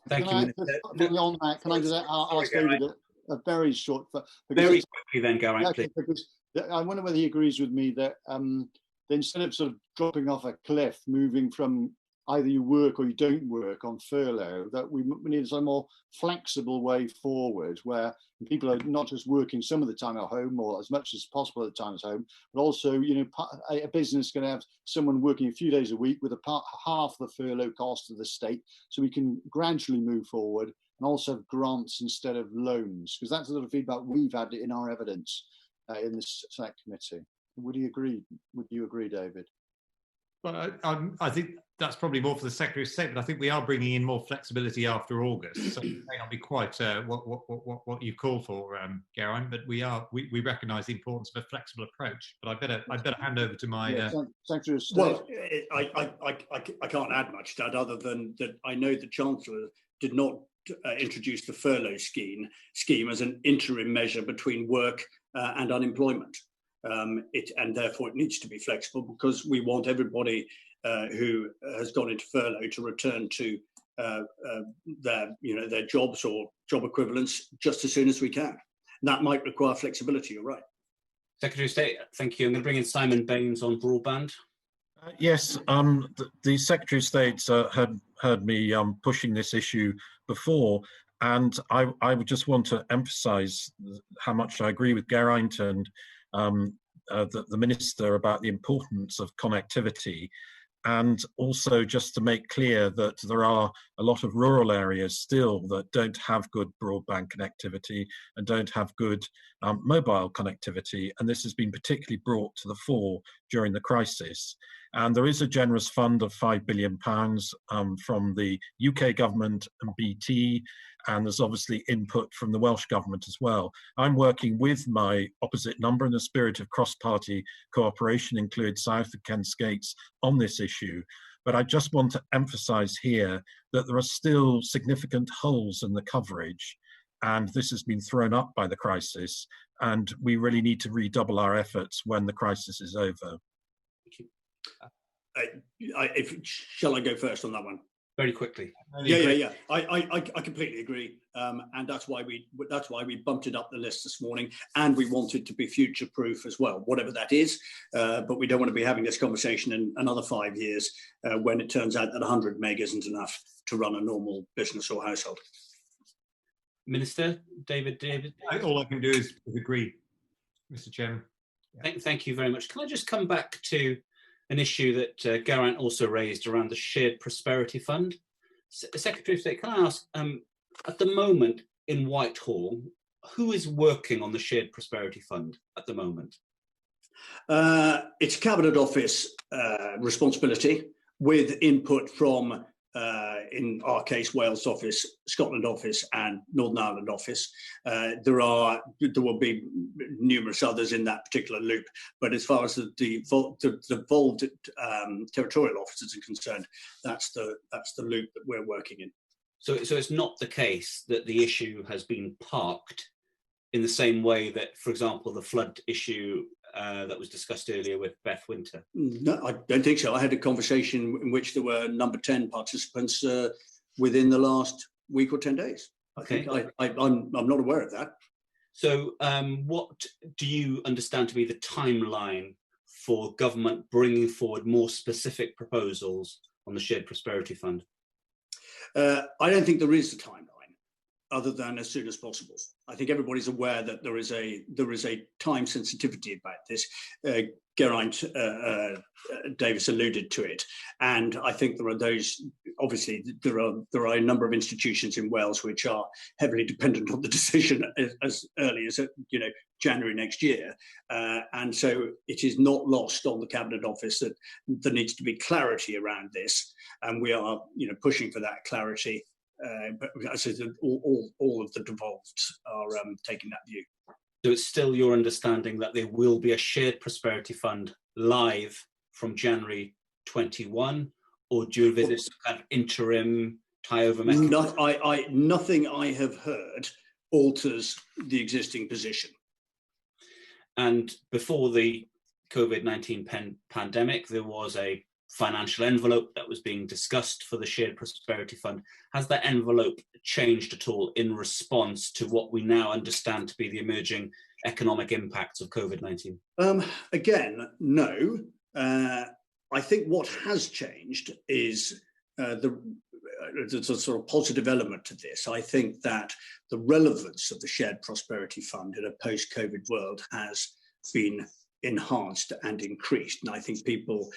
Thank you. Beyond that, can I just ask David a very short... Very quickly then, Geraint, please. Because I wonder whether he agrees with me that instead of sort of dropping off a cliff, moving from either you work or you don't work on furlough, that we need a more flexible way forward where people are not just working some of the time at home or as much as possible at the time at home, but also, a business can have someone working a few days a week with half the furlough cost of the state, so we can gradually move forward and also have grants instead of loans, because that's the sort of feedback we've had in our evidence in the Select Committee. Would you agree, David? Well, I think that's probably more for the Secretary of State, but I think we are bringing in more flexibility after August, so it may not be quite what you call for, Geraint, but we recognise the importance of a flexible approach. But I better hand over to my Secretary of State. Well, I can't add much to that, other than that I know the Chancellor did not introduce the furlough scheme as an interim measure between work and unemployment. and therefore it needs to be flexible, because we want everybody who has gone into furlough to return to their jobs or job equivalents just as soon as we can. And that might require flexibility. You're right. Secretary of State, thank you. I'm going to bring in Simon Baines on broadband. Yes, the Secretary of State had heard me pushing this issue before, and I would just want to emphasise how much I agree with Geraint and the Minister about the importance of connectivity, and also just to make clear that there are a lot of rural areas still that don't have good broadband connectivity and don't have good mobile connectivity, and this has been particularly brought to the fore during the crisis. And there is a generous fund of £5 billion from the UK government and BT, and there's obviously input from the Welsh government as well. I'm working with my opposite number in the spirit of cross-party cooperation, including South and Kent Skates, on this issue. But I just want to emphasise here that there are still significant holes in the coverage, and this has been thrown up by the crisis, and we really need to redouble our efforts when the crisis is over. Shall I go first on that one? Very quickly. Yeah. I completely agree, and that's why we bumped it up the list this morning, and we want it to be future-proof as well, whatever that is. But we don't want to be having this conversation in another 5 years when it turns out that 100 meg isn't enough to run a normal business or household. Minister David. All I can do is agree, Mr. Chairman. Thank you very much. Can I just come back to an issue that Geraint also raised around the Shared Prosperity Fund? Secretary of State, can I ask, at the moment in Whitehall, who is working on the Shared Prosperity Fund at the moment? It's Cabinet Office responsibility, with input from, in our case, Wales Office, Scotland Office and Northern Ireland Office. There will be numerous others in that particular loop, but as far as the devolved territorial offices are concerned, that's the loop that we're working in. So it's not the case that the issue has been parked in the same way that, for example, the flood issue that was discussed earlier with Beth Winter? No, I don't think so. I had a conversation in which there were number 10 participants within the last week or 10 days. Okay. I'm not aware of that. So what do you understand to be the timeline for government bringing forward more specific proposals on the Shared Prosperity Fund? I don't think there is a timeline, other than as soon as possible. I think everybody's aware that there is a time sensitivity about this. Geraint Davies alluded to it, and I think there are those. Obviously, there are a number of institutions in Wales which are heavily dependent on the decision as early as January next year, and so it is not lost on the Cabinet Office that there needs to be clarity around this, and we are pushing for that clarity. But as I said, all of the devolved are taking that view. So it's still your understanding that there will be a Shared Prosperity Fund live from January 21, or do you envisage some kind of interim tie-over mechanism? Nothing I have heard alters the existing position. And before the COVID-19 pandemic, there was a financial envelope that was being discussed for the Shared Prosperity Fund. Has that envelope changed at all in response to what we now understand to be the emerging economic impacts of COVID-19? Again, no. I think what has changed is there's a sort of positive element to this. I think that the relevance of the Shared Prosperity Fund in a post-COVID world has been enhanced and increased. And I think people,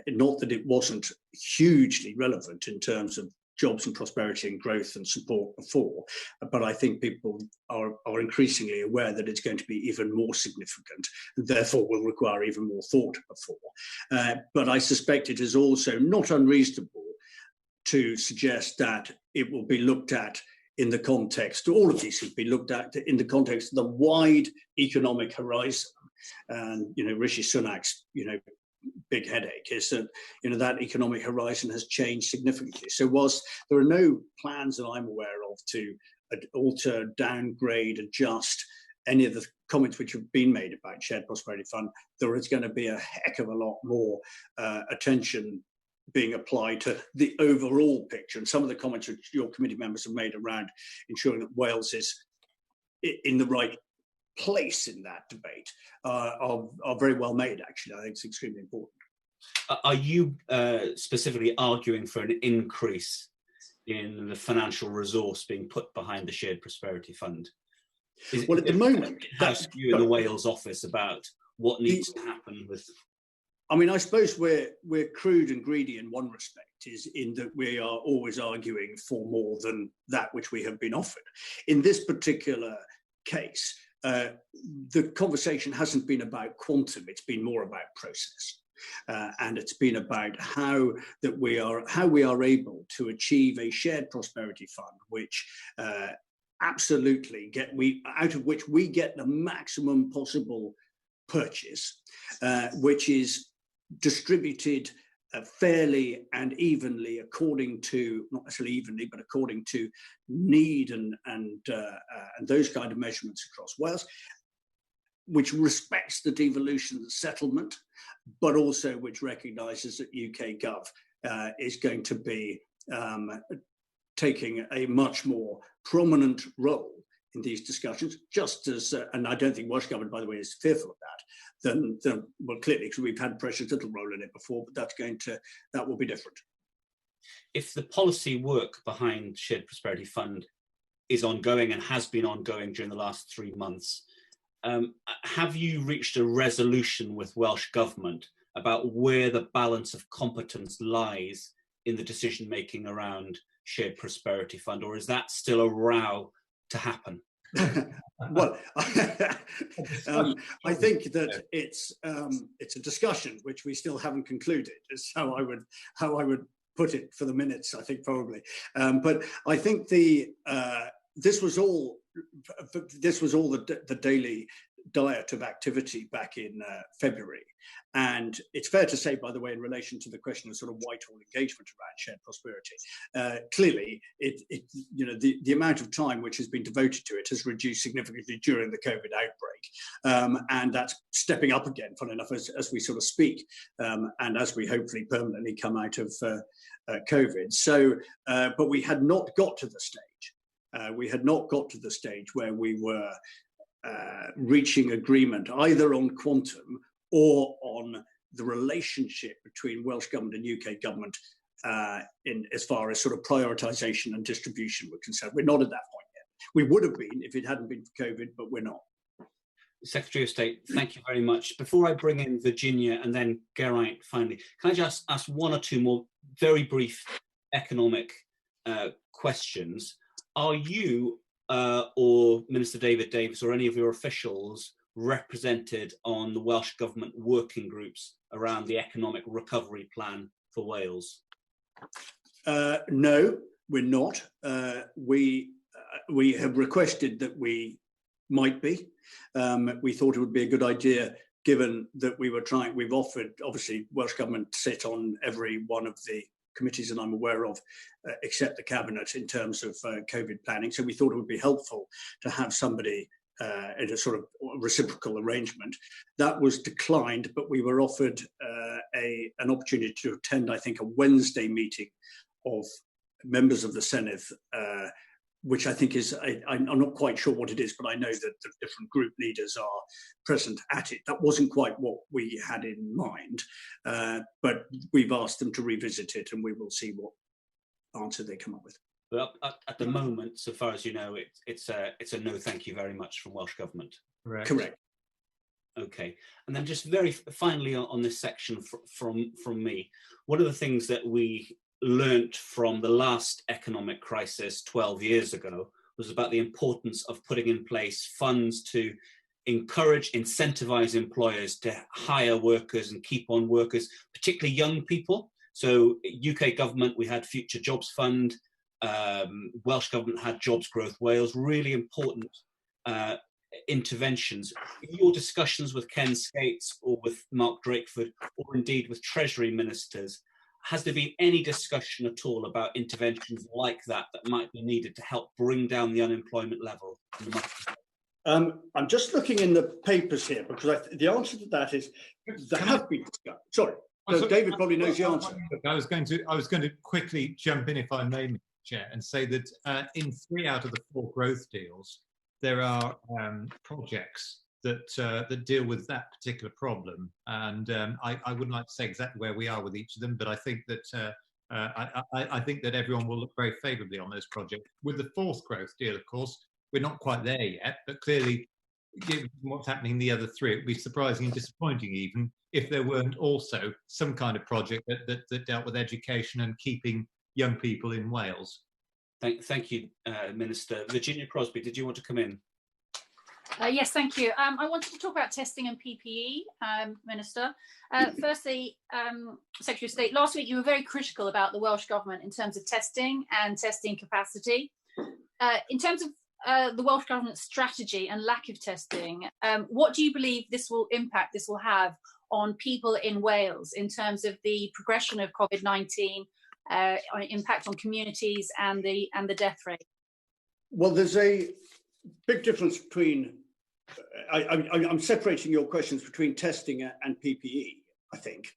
not that it wasn't hugely relevant in terms of jobs and prosperity and growth and support before, but I think people are increasingly aware that it's going to be even more significant, and therefore will require even more thought before. But I suspect it is also not unreasonable to suggest that it will be looked at in the context, all of these will be looked at in the context of the wide economic horizon. And Rishi Sunak's big headache is that that economic horizon has changed significantly. So whilst there are no plans that I'm aware of to alter, downgrade, adjust any of the comments which have been made about Shared Prosperity Fund, there is going to be a heck of a lot more attention being applied to the overall picture. And some of the comments which your committee members have made around ensuring that Wales is in the right place in that debate are very well made, actually. I think it's extremely important. Are you specifically arguing for an increase in the financial resource being put behind the Shared Prosperity Fund? Well, at the moment, that's you in the Wales office about what needs to happen with. I mean, I suppose we're crude and greedy in one respect, is in that we are always arguing for more than that which we have been offered. In this particular case, the conversation hasn't been about quantum; it's been more about process. And it's been about how we are able to achieve a shared prosperity fund, which absolutely out of which we get the maximum possible purchase, which is distributed fairly and evenly according to, not necessarily evenly, but according to need and those kind of measurements across Wales, which respects the devolution settlement, but also which recognises that UK Gov is going to be taking a much more prominent role in these discussions, just as, and I don't think Welsh Government, by the way, is fearful of that, then well, clearly, because we've had Precious Little role in it before, but that will be different. If the policy work behind Shared Prosperity Fund is ongoing and has been ongoing during the last 3 months, have you reached a resolution with Welsh Government about where the balance of competence lies in the decision making around Shared Prosperity Fund, or is that still a row to happen? Well, I think that it's a discussion which we still haven't concluded. Is how I would put it for the minutes. I think probably, but I think this was all the daily diet of activity back in February. And it's fair to say, by the way, in relation to the question of sort of Whitehall engagement around shared prosperity, clearly the amount of time which has been devoted to it has reduced significantly during the COVID outbreak. And that's stepping up again, fun enough, as we sort of speak, and as we hopefully permanently come out of COVID. So, but we had not got to the stage. We had not got to the stage where we were reaching agreement either on quantum or on the relationship between Welsh Government and UK Government in as far as sort of prioritisation and distribution were concerned. We're not at that point yet. We would have been if it hadn't been for COVID, but we're not. Secretary of State, thank you very much. Before I bring in Virginia and then Geraint finally, can I just ask one or two more very brief economic questions? Are you or Minister David Davies or any of your officials represented on the Welsh Government working groups around the economic recovery plan for Wales? No, we're not. We have requested that we might be. We thought it would be a good idea, given that we've offered, obviously, Welsh Government sit on every one of the committees that I'm aware of, except the Cabinet, in terms of COVID planning. So we thought it would be helpful to have somebody in a sort of reciprocal arrangement. That was declined, but we were offered an opportunity to attend, I think, a Wednesday meeting of members of the Senedd, which I think is, I'm not quite sure what it is, but I know that the different group leaders are present at it. That wasn't quite what we had in mind, but we've asked them to revisit it and we will see what answer they come up with. Well, at the moment, so far as you know, it's a no thank you very much from Welsh Government. Correct. Okay, and then just very finally on this section from me, one of the things that we learnt from the last economic crisis 12 years ago was about the importance of putting in place funds to encourage, incentivize employers to hire workers and keep on workers, particularly young people. So UK Government, we had Future Jobs Fund, Welsh Government had Jobs Growth Wales, really important interventions. In your discussions with Ken Skates or with Mark Drakeford, or indeed with Treasury ministers, has there been any discussion at all about interventions like that might be needed to help bring down the unemployment level? I'm just looking in the papers here because the answer to that is there have been discussed. Sorry, David probably knows the answer. I was going to quickly jump in, if I may, Mr. Chair, and say that in 3 out of the 4 growth deals, there are projects that deal with that particular problem, and I wouldn't like to say exactly where we are with each of them, but I think that I think that everyone will look very favourably on those projects. With the 4th growth deal, of course, we're not quite there yet, but clearly, given what's happening in the other 3, it would be surprising and disappointing even if there weren't also some kind of project that dealt with education and keeping young people in Wales. Thank you, Minister. Virginia Crosby, did you want to come in? Yes, thank you. I wanted to talk about testing and PPE, Minister. Firstly, Secretary of State, last week you were very critical about the Welsh Government in terms of testing and testing capacity. In terms of the Welsh Government's strategy and lack of testing, what do you believe this will have on people in Wales in terms of the progression of COVID-19, impact on communities and the death rate? Well, there's a big difference between, I'm separating your questions between testing and PPE, I think.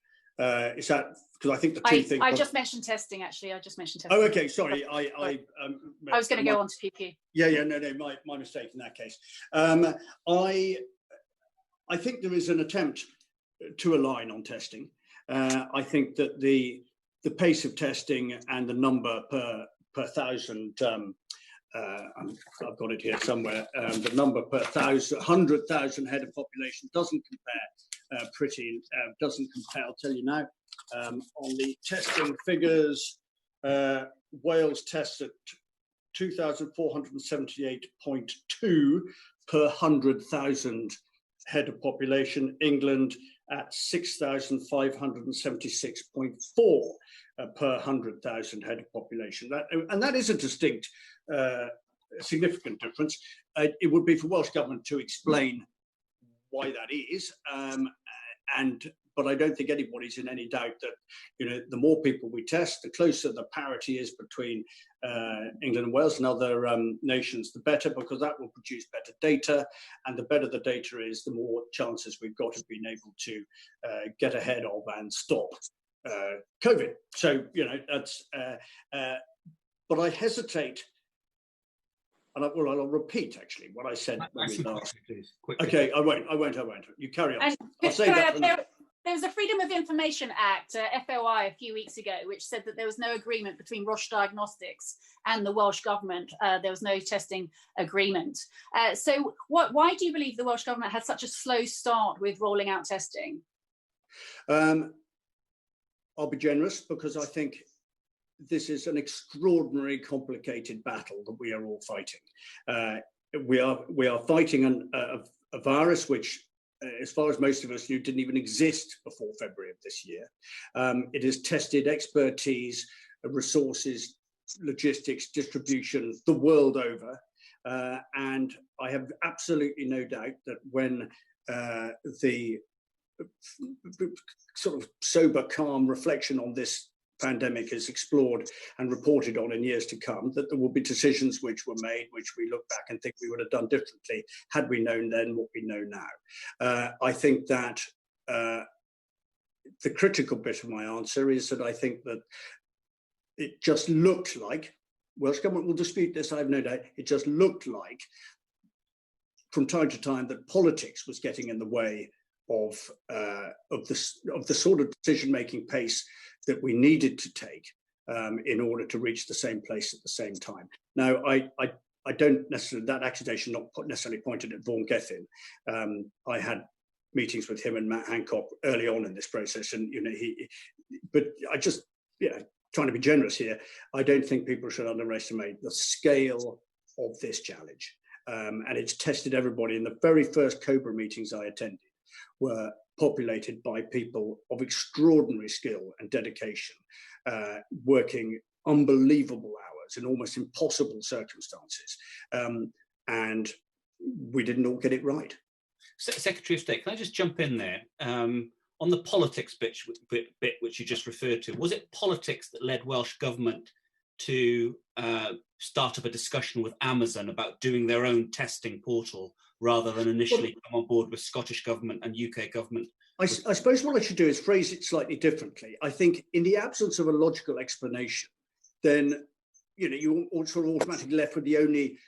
Is that, because I think the two things... I just mentioned testing, actually. I just mentioned testing. Oh, okay, sorry. I was going to go on to PPE. Yeah, no, my mistake in that case. I think there is an attempt to align on testing. I think that the pace of testing and the number per 1,000, I've got it here somewhere, the number per 100,000 head of population doesn't compare doesn't compare, I'll tell you now. On the testing figures, Wales tests at 2,478.2 per 100,000 head of population, England at 6,576.4 per 100,000 head of population. That is a distinct, significant difference. It would be for Welsh Government to explain why that is, but I don't think anybody's in any doubt that, the more people we test, the closer the parity is between England and Wales and other nations, the better, because that will produce better data, and the better the data is, the more chances we've got of being able to get ahead of and stop COVID. So, that's, but I hesitate. And I'll repeat actually what I said when we last. Okay, I won't. You carry on. I'll say that. There was a Freedom of Information Act, FOI, a few weeks ago, which said that there was no agreement between Roche Diagnostics and the Welsh Government. There was no testing agreement. So why do you believe the Welsh Government had such a slow start with rolling out testing? I'll be generous, because I think this is an extraordinarily complicated battle that we are all fighting. We are fighting a virus which, as far as most of us knew, didn't even exist before February of this year. It has tested expertise, resources, logistics, distribution the world over. And I have absolutely no doubt that when the sort of sober, calm reflection on this pandemic is explored and reported on in years to come, that there will be decisions which were made, which we look back and think we would have done differently had we known then what we know now. I think that the critical bit of my answer is that I think that it just looked like, Welsh Government will dispute this, I have no doubt, it just looked like from time to time that politics was getting in the way of the sort of decision-making pace that we needed to take in order to reach the same place at the same time. Now, I don't necessarily, that accusation not necessarily pointed at Vaughan Gethin. I had meetings with him and Matt Hancock early on in this process, and but I just, trying to be generous here, I don't think people should underestimate the scale of this challenge. And it's tested everybody. In the very first COBRA meetings I attended were populated by people of extraordinary skill and dedication, working unbelievable hours in almost impossible circumstances. And we didn't all get it right. Secretary of State, can I just jump in there? On the politics bit which you just referred to, was it politics that led Welsh Government to start up a discussion with Amazon about doing their own testing portal rather than initially come on board with Scottish Government and UK Government? I suppose what I should do is phrase it slightly differently. I think in the absence of a logical explanation, then you're sort of automatically left with the only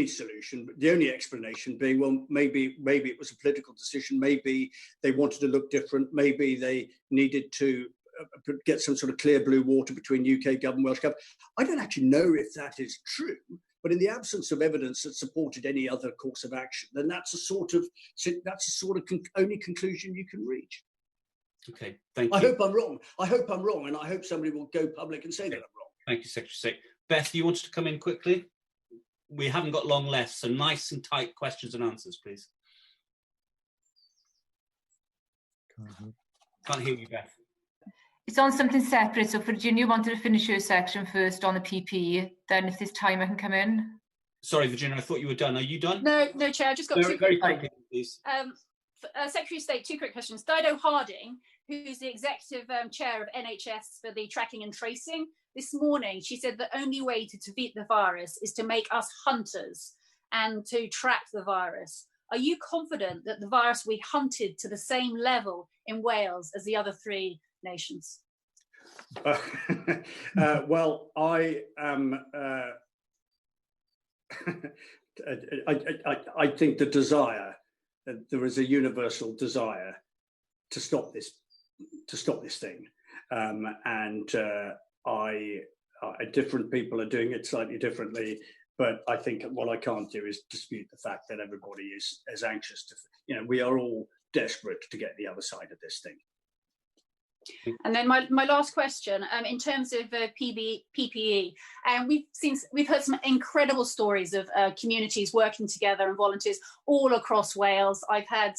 solution, the only explanation being, well, maybe it was a political decision, maybe they wanted to look different, maybe they needed to get some sort of clear blue water between UK government, Welsh government. I don't actually know if that is true, but in the absence of evidence that supported any other course of action, then that's a sort of only conclusion you can reach. Okay, thank you. I hope I'm wrong, and I hope somebody will go public and say that I'm wrong. Thank you, Secretary of State. Beth, you wanted to come in quickly? We haven't got long left, so nice and tight questions and answers, please. Can't hear you, Beth. It's on something separate. So Virginia wanted to finish her section first on the PPE. Then if there's time, I can come in. Sorry, Virginia, I thought you were done. Are you done? No, Chair, I just got two very quickly, please. Secretary of State, two quick questions. Dido Harding, who's the Executive Chair of NHS for the tracking and tracing, this morning she said the only way to defeat the virus is to make us hunters and to track the virus. Are you confident that the virus will be hunted to the same level in Wales as the other three nations? Well, I am. I think the desire, there is a universal desire to stop this thing, and different people are doing it slightly differently. But I think what I can't do is dispute the fact that everybody is as anxious to. We are all desperate to get the other side of this thing. And then my last question, in terms of PPE, and we've heard some incredible stories of communities working together and volunteers all across Wales. I've had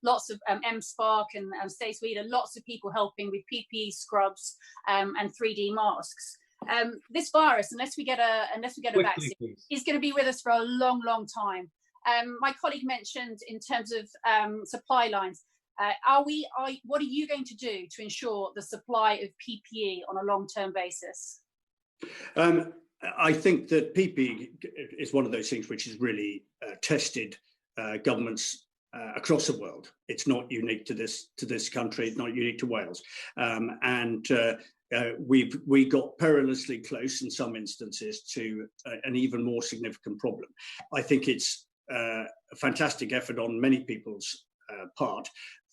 lots of MSpark and Stay Sweden, lots of people helping with PPE scrubs and 3D masks. This virus, unless we get a vaccine, is going to be with us for a long, long time. My colleague mentioned in terms of supply lines. What are you going to do to ensure the supply of PPE on a long-term basis? I think that PPE is one of those things which is really tested governments across the world. It's not unique to this country. It's not unique to Wales, and we got perilously close in some instances to an even more significant problem. I think it's a fantastic effort on many people's part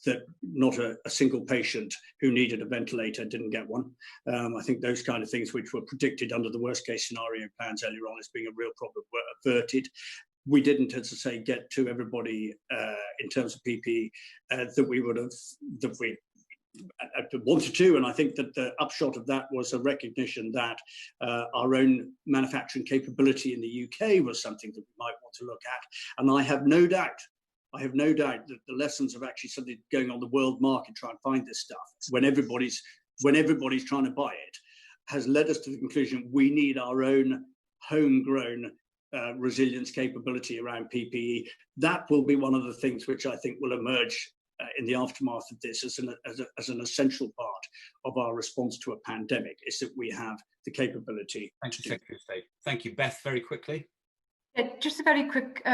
that not a single patient who needed a ventilator didn't get one. I think those kind of things which were predicted under the worst case scenario plans earlier on as being a real problem were averted. We didn't, as I say, get to everybody in terms of PPE that we wanted to, and I think that the upshot of that was a recognition that our own manufacturing capability in the UK was something that we might want to look at. And I have no doubt that the lessons of actually something going on the world market, trying to find this stuff when everybody's trying to buy it, has led us to the conclusion we need our own homegrown resilience capability around PPE. That will be one of the things which I think will emerge in the aftermath of this as an essential part of our response to a pandemic, is that we have the capability. Thank you, Secretary of State. Thank you. Beth, very quickly. Just a very quick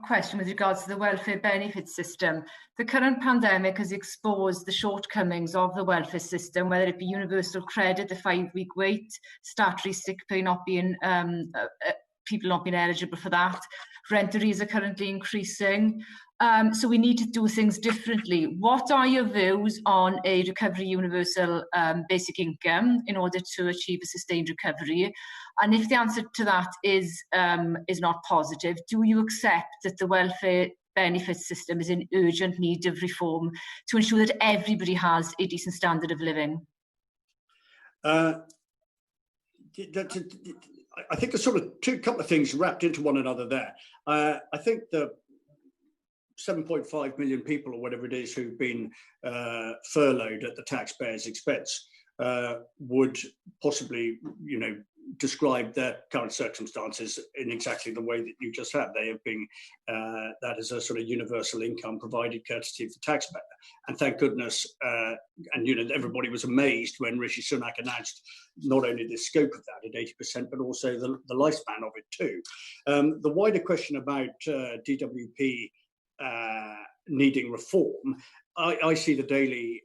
question with regards to the welfare benefit system. The current pandemic has exposed the shortcomings of the welfare system, whether it be universal credit, the 5-week wait, statutory sick pay not being, people not being eligible for that. Rent arrears are currently increasing. So we need to do things differently. What are your views on a recovery universal basic income in order to achieve a sustained recovery? And if the answer to that is not positive, do you accept that the welfare benefits system is in urgent need of reform to ensure that everybody has a decent standard of living? I think there's sort of couple of things wrapped into one another there. I think the 7.5 million people or whatever it is who've been furloughed at the taxpayer's expense would possibly, described their current circumstances in exactly the way that you just had. They have been, that is a sort of universal income provided courtesy of the taxpayer. And thank goodness, and everybody was amazed when Rishi Sunak announced not only the scope of that at 80%, but also the lifespan of it too. The wider question about DWP needing reform, I see the daily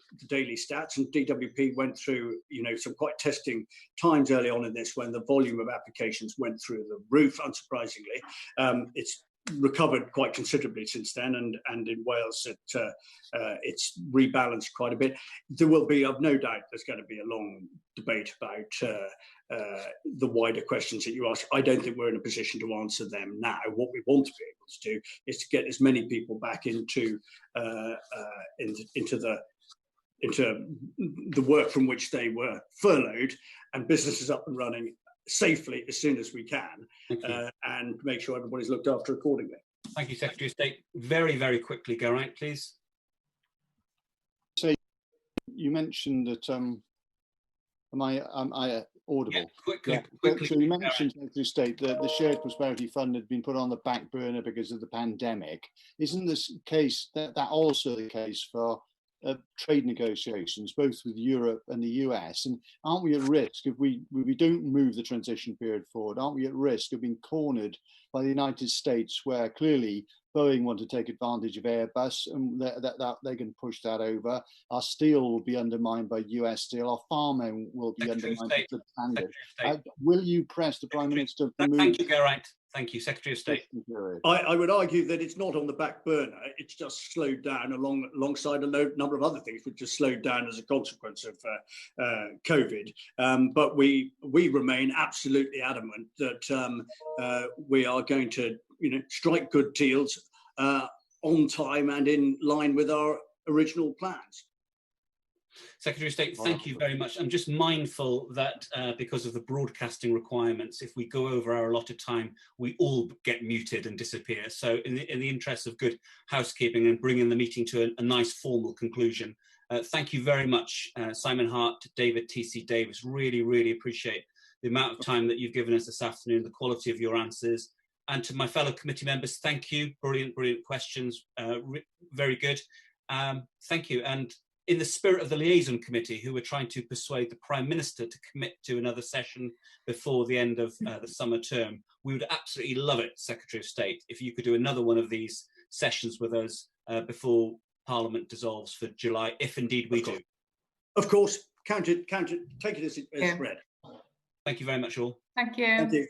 stats, and DWP went through some quite testing times early on in this when the volume of applications went through the roof. Unsurprisingly, it's recovered quite considerably since then, and in Wales it's rebalanced quite a bit. There will be, I've no doubt, there's going to be a long debate about the wider questions that you ask. I don't think we're in a position to answer them now. What we want to be able to do is to get as many people back into the work from which they were furloughed, and businesses up and running safely as soon as we can, and make sure everybody's looked after accordingly. Thank you, Secretary of State. Very, very quickly, Geraint, please. So you mentioned that, am I audible? Yeah, quickly. So you mentioned, Secretary of State, that the Shared Prosperity Fund had been put on the back burner because of the pandemic. Isn't this case that also the case for trade negotiations, both with Europe and the US? And aren't we at risk, if we don't move the transition period forward, aren't we at risk of being cornered by the United States, where clearly Boeing want to take advantage of Airbus and that they can push that over? Our steel will be undermined by US steel. Our farming will be undermined by substandard. Will you press the Prime Minister to move? Thank you, Geraint. Thank you, Secretary of State. I would argue that it's not on the back burner. It's just slowed down alongside a number of other things, which just slowed down as a consequence of COVID. But we remain absolutely adamant that we are going to strike good deals on time and in line with our original plans. Secretary of State, thank you very much. I'm just mindful that because of the broadcasting requirements, if we go over our allotted time, we all get muted and disappear. So in the interest of good housekeeping and bringing the meeting to a nice formal conclusion, thank you very much, Simon Hart, David T.C. Davies. Really, really appreciate the amount of time that you've given us this afternoon, the quality of your answers. And to my fellow committee members, thank you. Brilliant, brilliant questions. Very good. Thank you. And in the spirit of the liaison committee, who were trying to persuade the Prime Minister to commit to another session before the end of the summer term, we would absolutely love it, Secretary of State, if you could do another one of these sessions with us before Parliament dissolves for July, if indeed we do. Of course, count it, take it as read. Thank you very much, all. Thank you. Thank you.